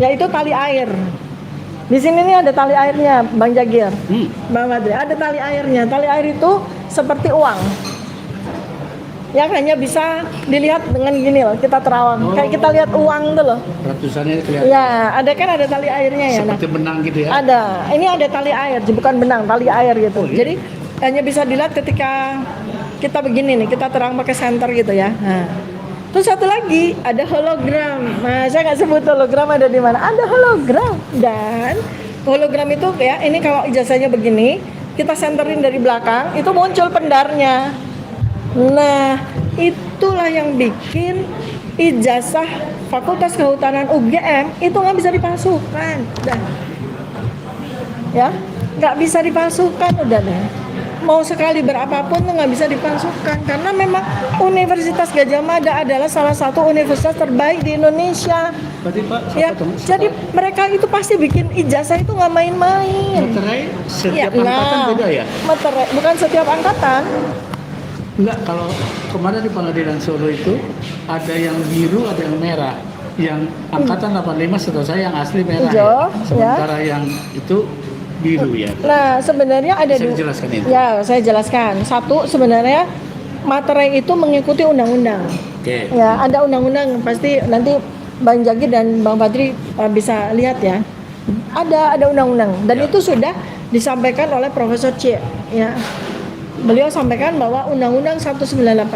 yaitu tali air. Di sini nih ada tali airnya, Bang Jagir, Bang Madri, ada tali airnya. Tali air itu seperti uang, yang hanya bisa dilihat dengan gini loh, kita terawang, kayak kita lihat uang tuh loh. Ratusannya kelihatan. Ya, ada tali airnya ya. Seperti benang gitu ya. Ada, ini ada tali air, bukan benang, tali air gitu. Iya? Jadi hanya bisa dilihat ketika kita begini nih, kita terang pakai senter gitu ya. Nah. Terus satu lagi ada hologram. Nah, saya nggak sebut hologram ada di mana. Ada hologram, dan hologram itu ya, ini kalau ijazahnya begini, kita senterin dari belakang, itu muncul pendarnya. Nah, itulah yang bikin ijazah Fakultas Kehutanan UGM itu nggak bisa dipalsukan. Ya, nggak bisa dipalsukan udah deh. Mau sekali berapapun tuh nggak bisa dipalsukan karena memang Universitas Gadjah Mada adalah salah satu universitas terbaik di Indonesia. Berarti Pak, ya, jadi mereka itu pasti bikin ijazah itu nggak main-main. Materai setiap angkatan beda ya? Materai bukan setiap angkatan. Enggak, kalau kemarin di Pengadilan Solo itu ada yang biru, ada yang merah. Yang angkatan 85 setahu saya yang asli merah. Hijau, sementara yang itu biru ya. Nah, sebenarnya ada saya jelaskan itu. Ya, saya jelaskan. Satu, sebenarnya materai itu mengikuti undang-undang. Oke. Ya, ada undang-undang, pasti nanti Bang Jagir dan Bang Fadri bisa lihat ya. Ada undang-undang dan itu sudah disampaikan oleh Profesor C ya. beliau sampaikan bahwa Undang-Undang 1985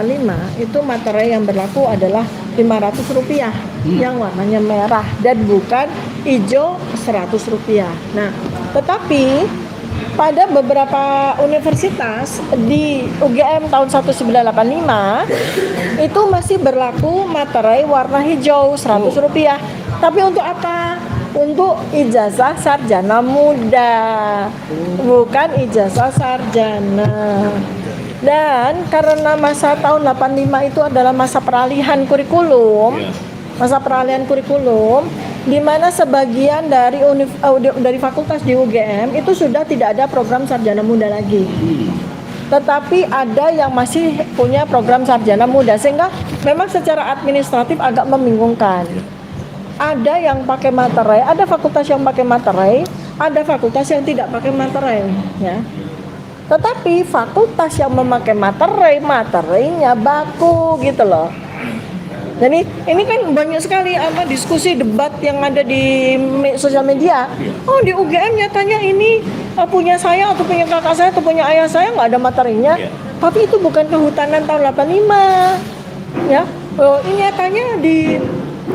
itu materai yang berlaku adalah Rp500 yang warnanya merah dan bukan hijau Rp100. Nah, tetapi pada beberapa universitas di UGM tahun 1985 itu masih berlaku materai warna hijau Rp100. Tapi untuk apa? Untuk ijazah sarjana muda, bukan ijazah sarjana. Dan karena masa tahun 85 itu adalah masa peralihan kurikulum, di mana sebagian dari fakultas di UGM itu sudah tidak ada program sarjana muda lagi. Tetapi ada yang masih punya program sarjana muda, sehingga memang secara administratif agak membingungkan. Ada yang pakai materai, ada fakultas yang pakai materai, ada fakultas yang tidak pakai materai, ya. Tetapi fakultas yang memakai materai, materainya baku gitu loh. Jadi ini kan banyak sekali diskusi debat yang ada di sosial media. Oh, di UGM nyatanya ini punya saya atau punya kakak saya atau punya ayah saya nggak ada materinya. Tapi itu bukan kehutanan tahun 85, ya. Ini nyatanya di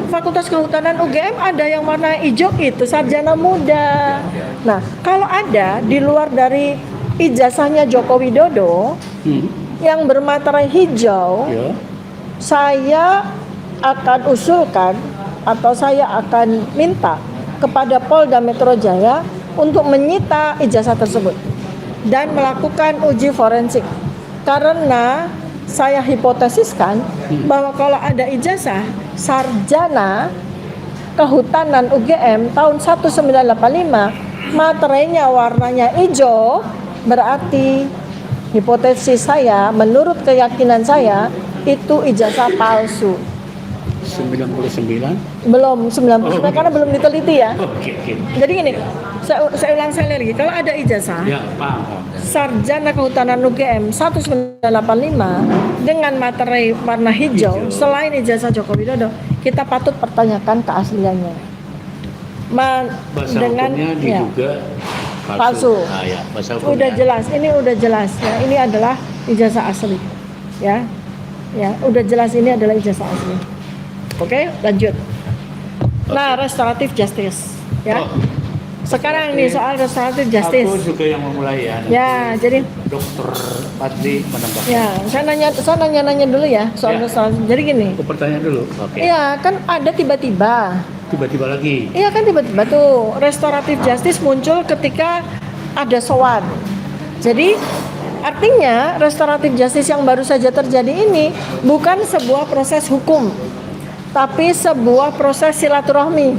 Fakultas Kehutanan UGM ada yang warna hijau, itu sarjana muda. Nah, kalau ada di luar dari ijazahnya Joko Widodo yang bermaterai hijau, saya akan usulkan atau saya akan minta kepada Polda Metro Jaya untuk menyita ijazah tersebut dan melakukan uji forensik. Karena saya hipotesiskan bahwa kalau ada ijazah sarjana Kehutanan UGM tahun 1985 materainya warnanya hijau, berarti hipotesis saya, menurut keyakinan saya, itu ijazah palsu. 99? Belum 99 karena belum diteliti ya. Oke. Jadi gini, saya ulang lagi. Kalau ada ijazah sarjana Kehutanan UGM 1985 dengan materai warna hijau selain ijazah Joko Widodo, kita patut pertanyakan keasliannya. Bahasa dengan hukumnya diduga palsu. Udah jelas, ini udah jelas ya. Ini adalah ijazah asli. Ya, udah jelas ini adalah ijazah asli. Oke, lanjut. Nah, restoratif justice, ya. Sekarang nih soal restoratif justice. Aku juga yang memulai ya. Ya, jadi Dokter Fadli menambahkan. Ya, saya nanya dulu ya soal restoratif. Jadi gini. Aku pertanyaan dulu. Oke. Iya, kan ada tiba-tiba lagi. Iya kan tiba-tiba tuh restoratif justice muncul ketika ada sowan. Jadi artinya restoratif justice yang baru saja terjadi ini bukan sebuah proses hukum, tapi sebuah proses silaturahmi.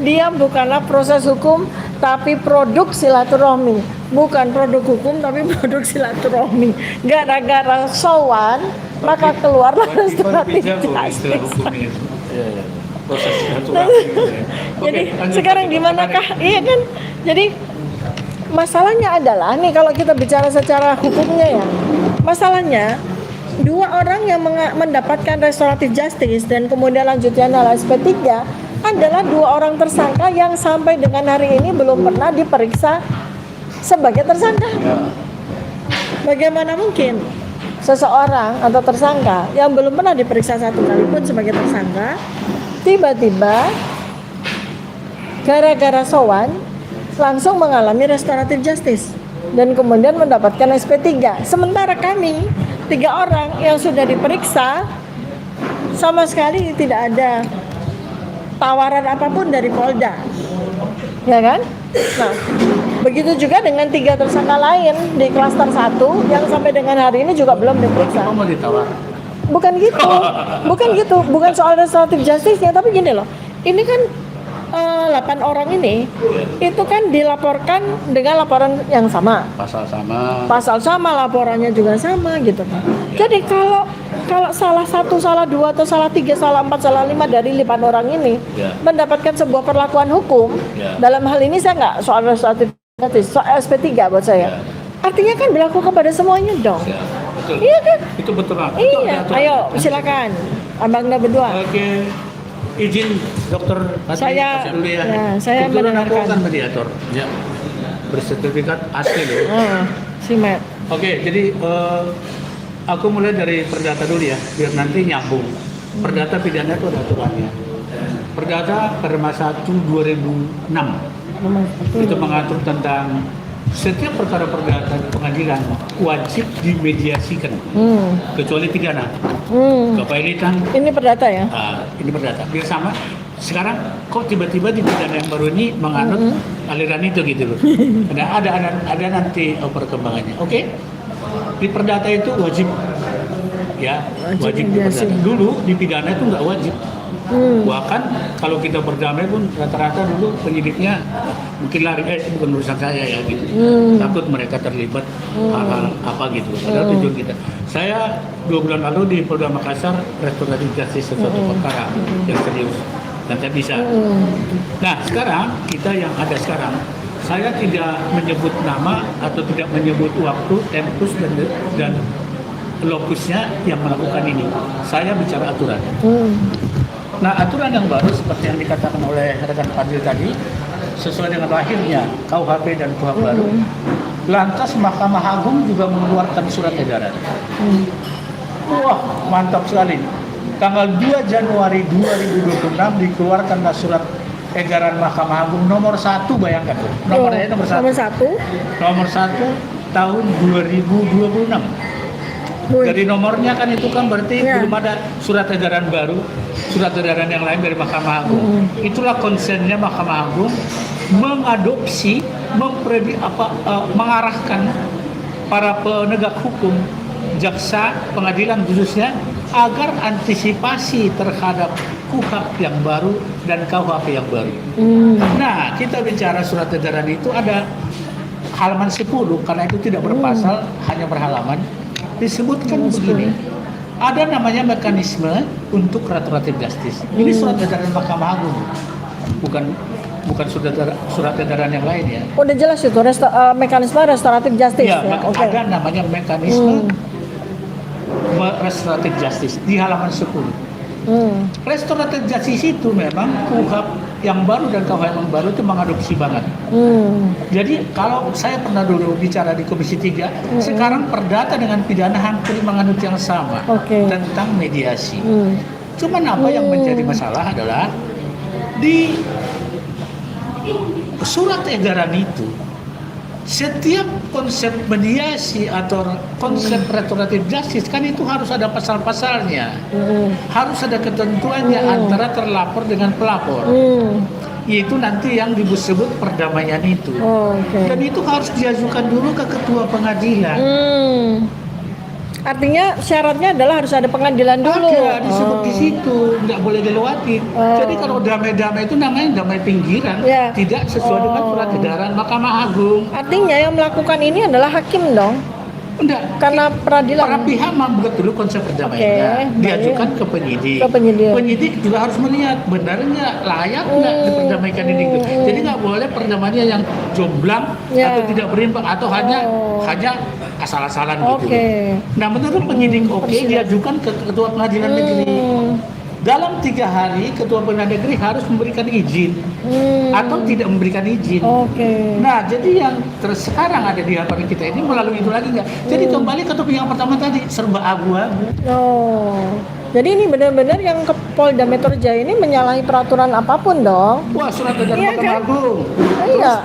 Dia bukanlah proses hukum, tapi produk silaturahmi. Bukan produk hukum, tapi produk silaturahmi. Gara-gara sowan, maka keluarlah restoratif justice. Proses silaturahmi. Jadi sekarang di manakah? Iya kan? Jadi masalahnya adalah nih, kalau kita bicara secara hukumnya ya, masalahnya dua orang yang mendapatkan restoratif justice dan kemudian lanjutnya adalah SP3 adalah dua orang tersangka yang sampai dengan hari ini belum pernah diperiksa sebagai tersangka. Bagaimana mungkin seseorang atau tersangka yang belum pernah diperiksa satu kali pun sebagai tersangka tiba-tiba gara-gara sowan langsung mengalami restoratif justice dan kemudian mendapatkan SP3. Sementara kami 3 orang yang sudah diperiksa sama sekali tidak ada tawaran apapun dari Polda, ya kan? Nah, begitu juga dengan 3 tersangka lain di klaster 1 yang sampai dengan hari ini juga belum diperiksa. Kamu mau ditawar? Bukan gitu, bukan soal restoratif justice-nya, tapi gini loh, ini kan 8 orang ini itu kan dilaporkan dengan laporan yang sama, pasal sama, laporannya juga sama gitu kan. Jadi kalau salah 1, salah 2 atau salah 3, salah 4, salah 5 dari 5 orang ini mendapatkan sebuah perlakuan hukum, dalam hal ini saya nggak soal restoratif justice, soal SP3 buat saya. Artinya kan berlaku kepada semuanya dong. Betul. Iya kan? Itu betul. Iya, ayo silakan. Abangnya berdua. Oke. Izin dokter saya dulu ya. Saya Kebetulan aku mendengarkan. kan mediator. Ya. bersertifikat asli loh. SIMET. Oke, jadi aku mulai dari perdata dulu ya, biar nanti nyambung. Perdata pidana itu ada aturannya. Perdata Perma 1 2006 itu mengatur tentang setiap perkara perdata di pengadilan wajib dimediasikan, kecuali pidana. Kepailitan. Ini perdata ya? Ini perdata. Biar sama. Sekarang kok tiba-tiba di pidana yang baru ini menganut aliran itu gitu loh. Ada nanti perkembangannya. Oke? Di perdata itu wajib ya, wajib di perdata. Dulu di pidana itu nggak wajib. Bahkan kalau kita berdamai pun rata-rata dulu penyidiknya mungkin lari, bukan urusan saya ya gitu. Takut mereka terlibat hal-hal apa gitu. Padahal tujuan kita. Saya 2 bulan lalu di Polda Makassar restoratif justice sesuatu perkara yang serius dan saya bisa. Nah sekarang kita yang ada sekarang, saya tidak menyebut nama atau tidak menyebut waktu, tempus dan lokusnya yang melakukan ini. Saya bicara aturan. Nah, aturan yang baru seperti yang dikatakan oleh rekan Fadil tadi, sesuai dengan lahirnya KUHP dan KUHP baru. Lantas Mahkamah Agung juga mengeluarkan surat edaran. Wah, mantap sekali. Tanggal 2 Januari 2026 dikeluarkanlah surat edaran Mahkamah Agung nomor 1, bayangkan tuh. Nomornya nomor 1. Nomor 1 tahun 2026. Dari nomornya kan itu kan berarti belum ada surat edaran baru, surat edaran yang lain dari Mahkamah Agung. Itulah konsennya Mahkamah Agung mengadopsi, mengarahkan para penegak hukum, jaksa, pengadilan khususnya agar antisipasi terhadap KUHP yang baru dan KUHP yang baru. Nah, kita bicara surat edaran itu ada halaman 10 karena itu tidak berpasal, hanya berhalaman. Disebutkan begini, ada namanya mekanisme untuk restoratif justice. Ini surat edaran Mahkamah Agung, bukan surat edaran yang lain ya. Udah jelas itu mekanisme restoratif justice ya. Okay. Ada namanya mekanisme restoratif justice di halaman 10. Restoratif justice itu memang KUHP yang baru dan KUHP yang baru itu mengadopsi banget. Jadi kalau saya pernah dulu bicara di Komisi 3, sekarang perdata dengan pidana hampir menganut yang sama tentang mediasi. Cuman apa yang menjadi masalah adalah di surat edaran itu setiap konsep mediasi atau konsep restoratif justice kan itu harus ada pasal-pasalnya, harus ada ketentuannya antara terlapor dengan pelapor, yaitu nanti yang disebut perdamaian itu. Dan itu harus diajukan dulu ke ketua pengadilan. Artinya syaratnya adalah harus ada pengadilan dulu. Ada disebut di situ, nggak boleh dilewati. Jadi kalau damai-damai itu namanya damai pinggiran, tidak sesuai dengan surat edaran Mahkamah Agung. Artinya yang melakukan ini adalah hakim dong? Enggak. Karena peradilan. Para pihak membuat dulu konsep perdamaiannya, diajukan ke penyidik. Penyidik juga harus melihat benar nggak, layak nggak diperdamaikan ini. Jadi nggak boleh perdamaiannya yang jomblang atau tidak berimbang atau hanya asal-asalan gitu. Nah menurut penyidik diajukan ke ketua pengadilan negeri. Dalam 3 hari ketua pengadilan negeri harus memberikan izin atau tidak memberikan izin. Nah jadi yang sekarang ada di hadapan kita ini melalui itu lagi nggak. Jadi kembali ke topik yang pertama tadi, serba abu-abu. Jadi ini benar-benar yang ke Polda Metro Jaya ini menyalahi peraturan apapun dong. Wah, surat edaran Mahkamah Agung. Terus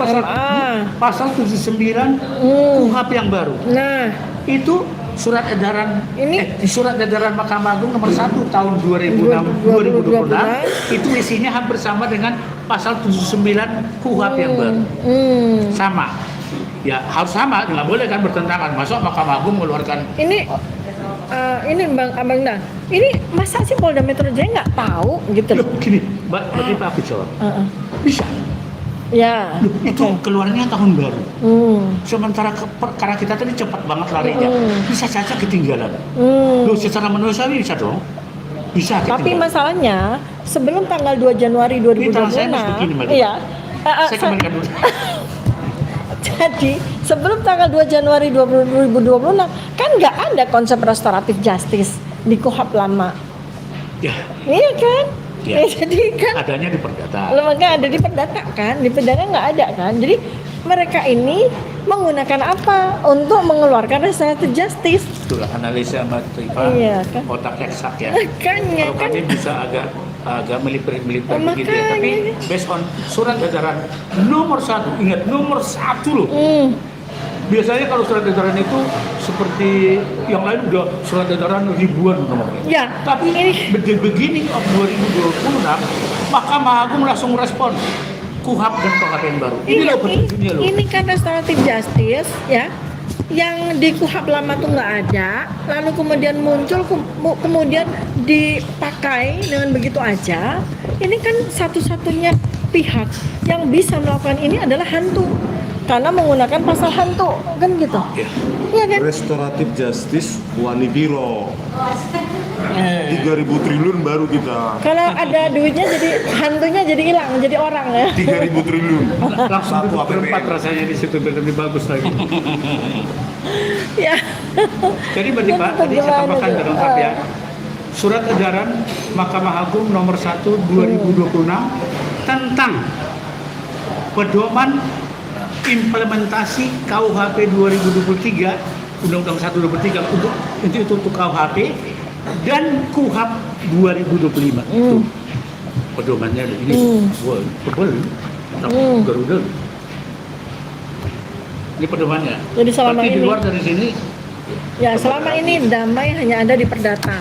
pasal 79 KUHP yang baru. Nah, itu surat edaran surat edaran Mahkamah Agung nomor 1 tahun 2026 itu isinya hampir sama dengan pasal 79 KUHP yang baru. Sama. Ya, harus sama, nggak boleh kan bertentangan. Masuk Mahkamah Agung mengeluarkan ini Abang Dah. Ini masa sih Polda Metro Jaya nggak tahu gitu loh. Gini, Mbak, tadi Pak aku jawab. Bisa. Ya. Itu keluarnya tahun baru. Sementara karena kita tadi cepat banget larinya, bisa saja ketinggalan. Loh, secara manusiawi bisa dong. Bisa. Tapi masalahnya sebelum tanggal 2 Januari 2026. Iya. Saya kembalikan dulu. Jadi sebelum tanggal 2 Januari 2026 kan nggak ada konsep restoratif justice di KUHP lama. Ya. Iya kan? Ya. Jadi kan adanya di perdata. Makanya ada di perdata kan, di pidana nggak ada kan. Jadi mereka ini menggunakan apa untuk mengeluarkan restoratif justice? Itulah analisa sama Iya, kan? otak eksak ya. Makanya Kalau kan. kami bisa agak melipir begitu ya. Tapi Makanya. based on surat edaran nomor 1, ingat nomor 1 loh. Biasanya kalau surat edaran itu seperti yang lain udah surat edaran ribuan nomornya. Ya, Tapi ini beginning of 2026, Mahkamah Agung langsung respon KUHP dan KUHP yang baru. Ini loh pentingnya loh. ini kan restoratif justice ya, yang di KUHP lama tuh nggak ada, lalu kemudian muncul, kemudian dipakai dengan begitu aja. Ini kan satu-satunya pihak yang bisa melakukan ini adalah hantu, karena menggunakan pasal hantu, kan gitu. Iya kan? Restoratif Justice Wani Biro 3.000 triliun baru kita. Kalau ada duitnya jadi hantunya jadi hilang, jadi orang ya. 3.000 triliun. Langsung Satu APBN. berempat rasanya di situ biar lebih bagus lagi. Ya. Jadi berarti Pak, tadi saya tambahkan lengkap ya. Surat edaran Mahkamah Agung nomor 1 2026 tentang pedoman implementasi KUHP 2023, Undang-Undang 1 2023 untuk KUHP dan KUHP 2025 itu pedomannya begini. Wah, tebel. Garuda. Ini pedomannya. Jadi selama Berarti di ini luar dari sini ya, selama ini damai hanya ada di perdata,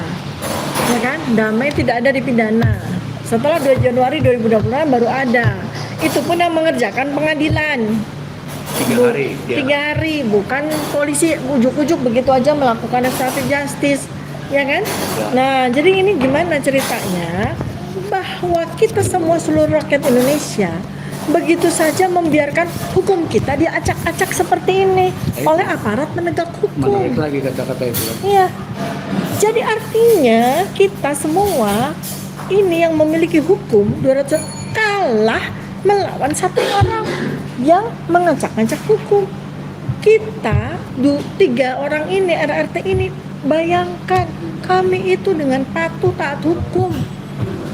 ya kan? Damai tidak ada di pidana. Setelah 2 Januari 2026 baru ada. Itu pun yang mengerjakan pengadilan. 3 hari. Ya. 3 hari, bukan polisi ujuk-ujuk begitu aja melakukan restoratif justice, ya kan? Nah, jadi ini gimana ceritanya? Bahwa kita semua seluruh rakyat Indonesia begitu saja membiarkan hukum kita diacak-acak seperti ini oleh aparat penegak hukum. Menarik lagi kata-kata itu. Iya. Jadi artinya kita semua ini yang memiliki hukum 200 kalah melawan satu orang yang mengacak-acak hukum. Kita 3 orang ini, RRT ini, bayangkan kami itu dengan patuh taat hukum.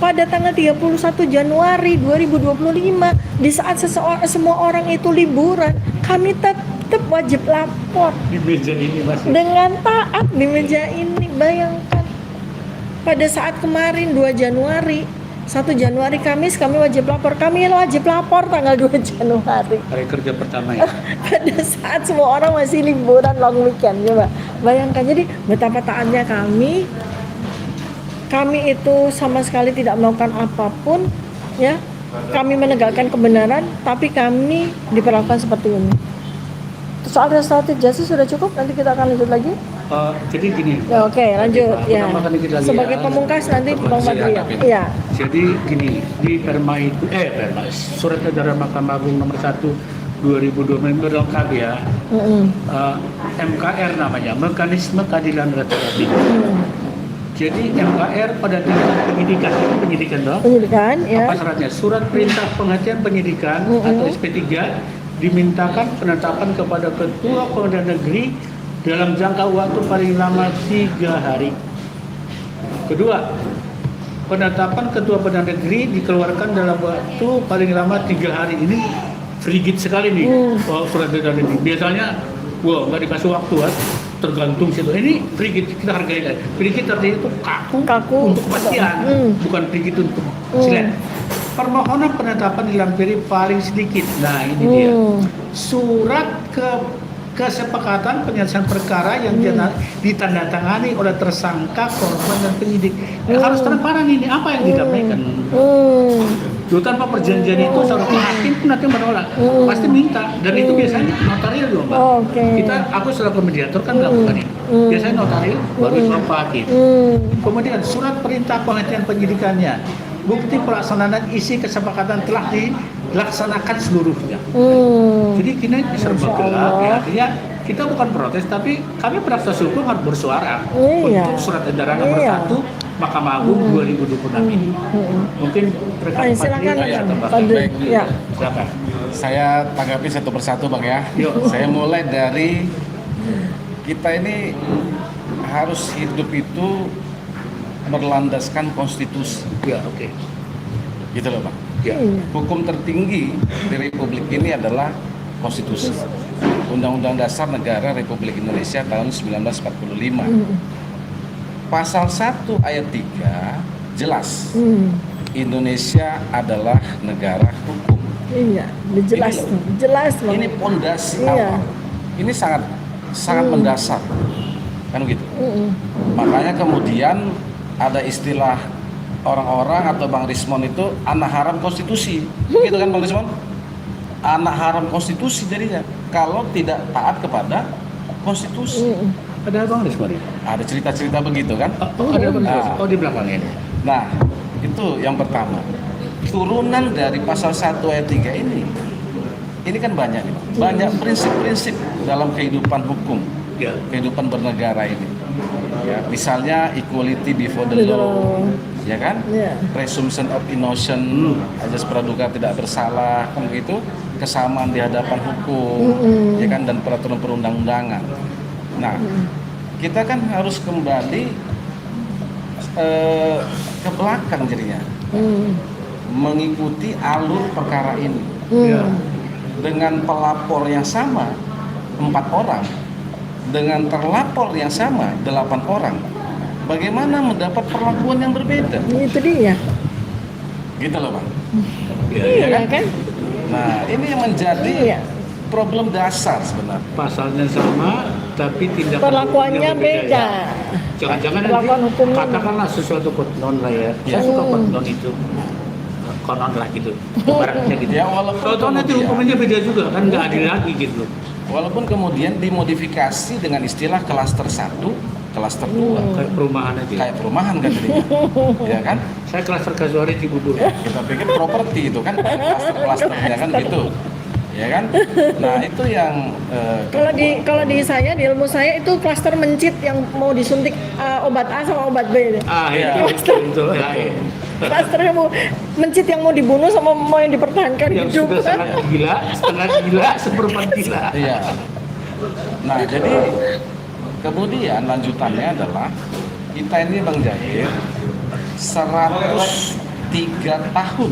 Pada tanggal 31 Januari 2025, di saat semua orang itu liburan, kami tetap wajib lapor. Di meja ini masih. Dengan taat di meja ini, bayangkan. Pada saat kemarin 2 Januari, 1 Januari Kamis kami wajib lapor. Kami wajib lapor tanggal 2 Januari. Hari kerja pertama ya. Pada saat semua orang masih liburan long weekend, coba bayangkan. Jadi betapa taatnya kami itu sama sekali tidak melakukan apapun, ya. Kami menegakkan kebenaran, tapi kami diperlakukan seperti ini. Soal restoratif justice sudah cukup, nanti kita akan lanjut lagi. Jadi gini. Ya, oke, lanjut. Aku Ya. tambahkan dikit lagi Sebagai ya. pemungkas nanti Bang Badri. Silakan. Iya. Jadi gini, di Perma itu surat edaran Mahkamah Agung nomor 1 2020 itu lengkap ya. MKR namanya, Mekanisme Keadilan Restoratif. Jadi MKR pada tingkat penyidikan dong. Penyidikan, ya. Apa syaratnya? Surat perintah penghentian penyidikan atau SP3 dimintakan penetapan kepada Ketua Pengadilan Negeri dalam jangka waktu paling lama 3 hari. Kedua, penetapan Ketua Pengadilan Negeri dikeluarkan dalam waktu paling lama 3 hari. Ini frigid sekali nih surat edaran ini. Biasanya, nggak dikasih waktu kan. Tergantung situ. Ini frigid, kita hargai kan. Frigid artinya itu kaku. Untuk kepastian, bukan frigid untuk silet. Permohonan penetapan dilampiri paling sedikit. Nah, ini dia. Surat kesepakatan penyelesaian perkara yang ditandatangani oleh tersangka, korban dan penyidik. Harus transparan ini apa yang didamaikan. Tanpa perjanjian itu seorang hakim pun nanti menolak, pasti minta, dan itu biasanya notario loh Mbak. Aku selaku mediator kan melakukan ini. Biasanya notario baru itu hakim. Kemudian surat perintah penghentian penyidikannya, bukti pelaksanaan isi kesepakatan telah dilaksanakan seluruhnya. Jadi kita serba gelap ya, artinya kita bukan protes, tapi kami penasihat hukum harus bersuara untuk surat edaran nomor 1 Mahkamah Agung 2026 ini. Mungkin rekan silakan, Baik, ya. Silakan. Saya tanggapi satu persatu Bang ya. Saya mulai dari kita ini harus hidup itu berlandaskan konstitusi. Ya, oke. Gitu loh Bang. Ya. Hukum tertinggi di Republik ini adalah konstitusi. Undang-Undang Dasar Negara Republik Indonesia tahun 1945. Pasal 1 ayat 3 jelas. Indonesia adalah negara hukum. Iya, jelas, jelas banget. Ini pondasi awal. Ini sangat mendasar, kan gitu. Makanya kemudian ada istilah orang-orang atau Bang Rismon itu anak haram konstitusi, gitu kan Bang Rismon? Anak haram konstitusi jadinya kalau tidak taat kepada konstitusi. Ada Bang Rismon? Ada cerita-cerita begitu kan? Ada Bang Rismon. Oh, di belakang ini. Nah, itu yang pertama. Turunan dari pasal 1 ayat 3 ini kan banyak nih, Bang. Banyak prinsip-prinsip dalam kehidupan hukum, kehidupan bernegara ini. Ya, misalnya equality before the law, ya kan? Presumption of innocence, ajas praduga tidak bersalah, kan begitu? Kesamaan di hadapan hukum, ya kan? Dan peraturan perundang-undangan. Nah, kita kan harus kembali ke belakang jadinya, mengikuti alur perkara ini. Dengan pelapor yang sama 4 orang, dengan terlapor yang sama 8 orang, bagaimana mendapat perlakuan yang berbeda? Itu dia. Gitu loh Bang. Iya kan? Nah, ini yang menjadi problem dasar sebenarnya. Pasalnya sama, tapi tindakan perlakuannya beda. Jangan-jangan nanti katakanlah sesuatu konon lah ya. Saya suka konon itu. Konon lah gitu. Ibaratnya gitu. Ya walaupun nanti hukumannya beda juga kan, nggak adil lagi gitu. Walaupun kemudian dimodifikasi dengan istilah klaster 1, klaster 2. Kayak perumahan aja. Kayak perumahan kan jadinya. Ya kan? Saya klaster Kasuari Cibubur. Kita pikir properti itu kan klaster-klasternya kan gitu. Ya kan? Nah, itu yang kalau di saya, di ilmu saya itu klaster mencit yang mau disuntik obat A sama obat B. Iya. Betul. Klasternya mau mencit yang mau dibunuh sama mau yang dipertahankan yang hidup. Sudah sangat gila, setengah gila, seperempat gila. Iya. Nah, jadi kemudian lanjutannya adalah kita ini Bang Jahir 103 tahun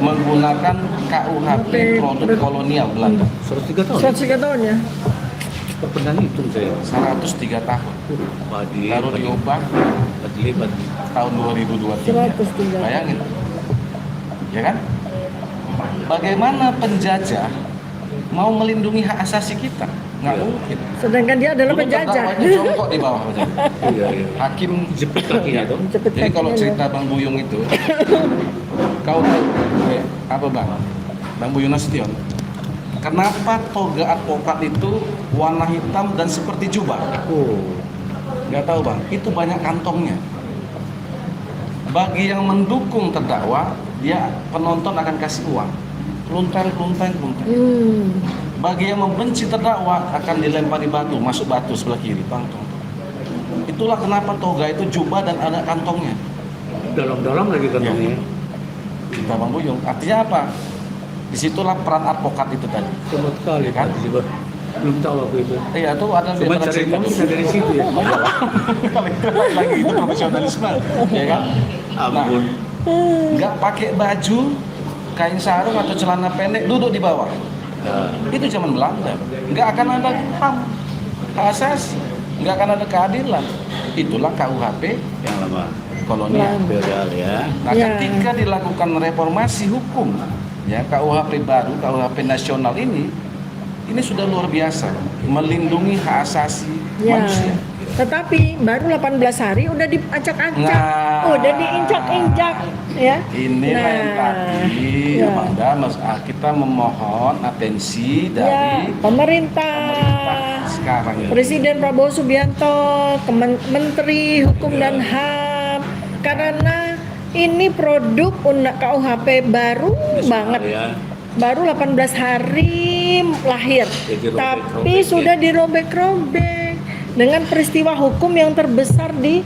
menggunakan KUHP produk kolonial Belanda. 103 tahun. 103 tahun ya. Pernah hitung saya. 103 tahun. Baru diubah tahun 2023. 103. Bayangin. Ya kan? Bagaimana penjajah mau melindungi hak asasi kita? Nggak mungkin. Sedangkan dia adalah penjajah. Jongkok di bawah aja. Iya. Hakim Jepit kakinya dong. Jadi kalau cerita Bang Buyung itu, kau tahu apa Bang Buyung Nasution? Kenapa toga advokat itu warna hitam dan seperti jubah? Nggak tahu Bang, itu banyak kantongnya. Bagi yang mendukung terdakwa, dia penonton akan kasih uang. Keluntar. Bagi yang membenci terdakwa akan dilempari batu, masuk batu sebelah kiri, Bang. Itulah kenapa toga itu jubah dan ada kantongnya. Dalam-dalam lagi kantongnya. Kita Bang Buyung, artinya apa? Disitulah peran advokat itu tadi. Hebat sekali kan? Belum tahu aku itu. Iya, itu ada cuma cari tahu dari situ ya. Kalau lagi itu profesionalisme, ya kan? Ampun. Nggak pakai baju, kain sarung atau celana pendek, duduk di bawah. Itu zaman Belanda. Nggak akan ada HAM, hak asasi, nggak akan ada keadilan. Itulah KUHP yang lama. Kolonial. Feodal ya. Nah, ketika dilakukan reformasi hukum, ya KUHP baru, KUHP nasional ini sudah luar biasa melindungi hak asasi manusia. Tetapi baru 18 hari udah diacak-acak, udah diinjak-injak, ya. Inilah yang tadi, kita memohon atensi dari pemerintah sekarang ini. Presiden Prabowo Subianto, Menteri Hukum dan HAM, karena ini produk KUHP baru banget. Baru 18 hari lahir, tapi sudah dirobek-robek dengan peristiwa hukum yang terbesar di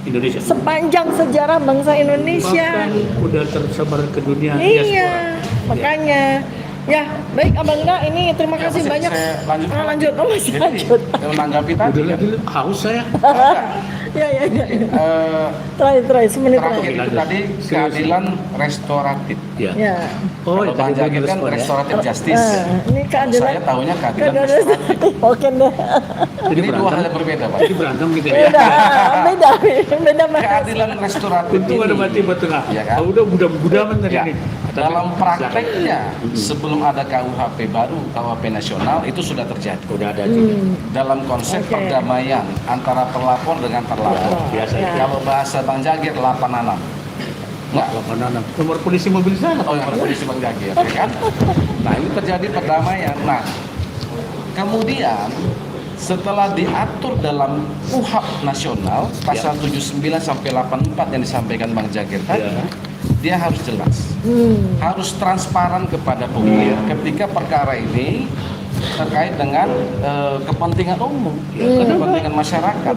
Indonesia sepanjang sejarah bangsa Indonesia. Bahkan udah tersebar ke dunia. Iya, makanya. Ya, baik Abang Da, ini terima kasih banyak. Lanjut. Lanjut. Oh, masih lanjut. Menanggapi tadi. Udah lagi haus saya. Ya. Terakhir, semenit Terakhir itu tadi keadilan restoratif. Ya. Oh, Kalau Bang Jagir kan restoratif justice. Ini keadilan. Saya tahunya keadilan restoratif. Oke deh. Ini dua hal yang berbeda, Pak. Jadi berantem gitu ya. Beda Mas. Keadilan restoratif Itu ada mati tengah. ya kan? Udah mudah-mudah Ya. ini. Dalam prakteknya sebelum ada KUHP baru, KUHP nasional itu sudah terjadi. Udah ada juga. Dalam konsep perdamaian antara pelapor dengan terlapor. Biasa itu. Kalau bahasa Bang Jagir 86. Enggak, Nomor polisi mobil saya. oh yang polisi Bang Jagir, ya kan? Nah, ini terjadi perdamaian. Nah, kemudian setelah diatur dalam KUHP nasional pasal 79 sampai 84 yang disampaikan Bang Jagir tadi, dia harus jelas, harus transparan kepada publik ketika perkara ini terkait dengan kepentingan umum, kepentingan masyarakat.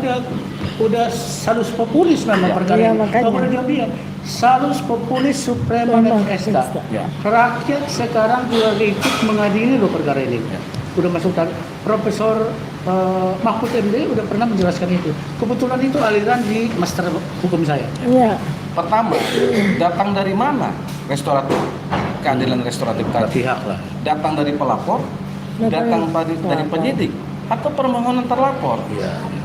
Udah salus populis memang perkara Iya, ini. makanya. Kalau dia bilang salus populis suprema Suprema extra. extra. Ya. Rakyat sekarang juga ikut mengadili loh perkara ini. Udah masuk Profesor Mahfud MD udah pernah menjelaskan itu. Kebetulan itu aliran di master hukum saya. Iya. Pertama, datang dari mana restoratif? Keadilan restoratif tadi. Pihak lah. Datang dari pelapor, datang dari penyidik, atau permohonan terlapor.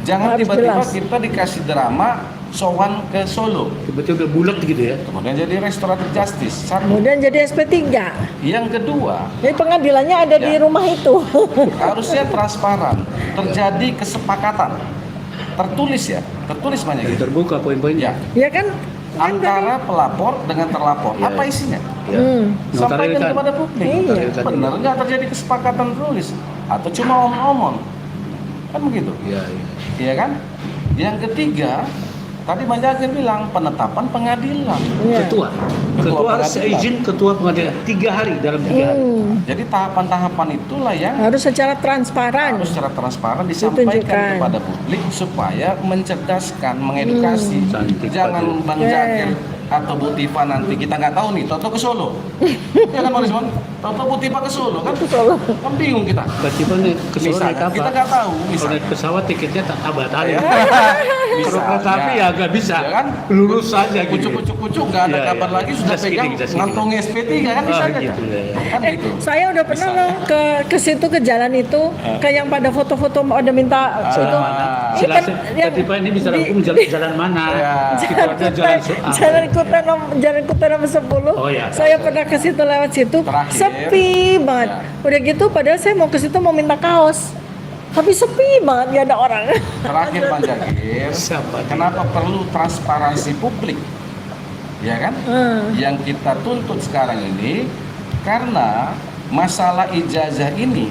Jangan Harus tiba-tiba jelas. kita dikasih drama sowan ke Solo, Tiba-tiba udah bulat gitu ya. kemudian jadi restoratif justice. Satu. Kemudian jadi SP3. Yang kedua, Jadi pengadilannya ada di rumah itu. harusnya transparan, terjadi kesepakatan, tertulis ya, tertulis banyak gitu. Terbuka poin-poinnya. Ya, Ya kan? antara pelapor dengan terlapor. Ya. Apa isinya? Notarilkan. Sampaikan kepada publik. Notarilkan. Benar nggak terjadi kesepakatan tulis atau cuma omong-omong? Kan begitu. Iya. Iya kan? Yang ketiga, tadi Bang Jagir bilang penetapan pengadilan. Iya. Ketua harus pengadilan. izin ketua pengadilan 3 hari dalam 3 hari. Jadi tahapan-tahapan itulah yang Harus secara transparan. harus secara transparan disampaikan Ditunjukkan. kepada publik supaya mencerdaskan, mengedukasi. Cantik, Jangan Pak. Bang Jagir atau Bu Tifa nanti kita nggak tahu nih, Toto ke Solo. Ya kan Bang Rizwan? Toto Bu Tifa ke Solo kan? Kan bingung kita. Tiba-tiba nih ke Solo naik Misalnya, apa? kita nggak tahu. Kalau Misalnya. naik pesawat tiketnya tak batal ya. Kalau Misalnya. kereta api ya nggak bisa. Ya kan? Lurus saja gitu. Pucuk-pucuk nggak ada Iya, kabar iya. lagi sudah Just pegang kidding, just kidding. ngantongi SP3 kan bisa aja. Gitu ya. Kan gitu. Saya udah pernah loh ke situ, ke jalan itu, ke yang pada foto-foto ada minta itu. Silakan. Tiba ini bisa hukum jalan mana? Ya. Itu ada jalan Jalan Kuta nomor 10. Oh, iya. Saya pernah ke situ, lewat situ. Terakhir. Sepi banget. Ya. Udah gitu padahal saya mau ke situ mau minta kaos. Tapi sepi banget, gak ada orang. Terakhir Bang Jagir, Siapa? kenapa perlu transparansi publik? Ya kan? Yang kita tuntut sekarang ini karena masalah ijazah ini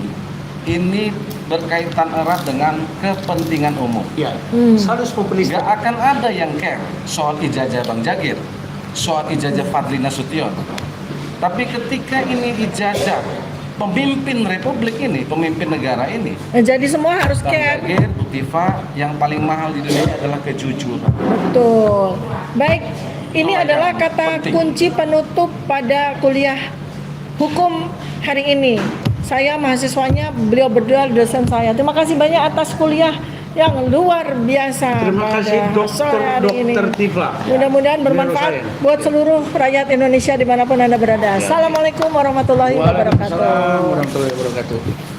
berkaitan erat dengan kepentingan umum. Ya. Salus populis. Gak akan ada yang care soal ijazah Bang Jagir, soal ijazah Fadli Nasution. Tapi ketika ini ijazah pemimpin republik ini, pemimpin negara ini, Jadi semua harus Bang care. Jagir, Bu Tifa, yang paling mahal di dunia adalah kejujuran. Betul. Baik, ini Oh, adalah ya. kata Penting. kunci penutup pada kuliah hukum hari ini. Saya mahasiswanya, beliau berdua dosen saya. Terima kasih banyak atas kuliah yang luar biasa. Terima kasih pada sore hari ini. Dr. Tifa. Mudah-mudahan bermanfaat Neuroscience. buat seluruh rakyat Indonesia dimanapun Anda berada. Assalamualaikum warahmatullahi wabarakatuh. Waalaikumsalam warahmatullahi wabarakatuh.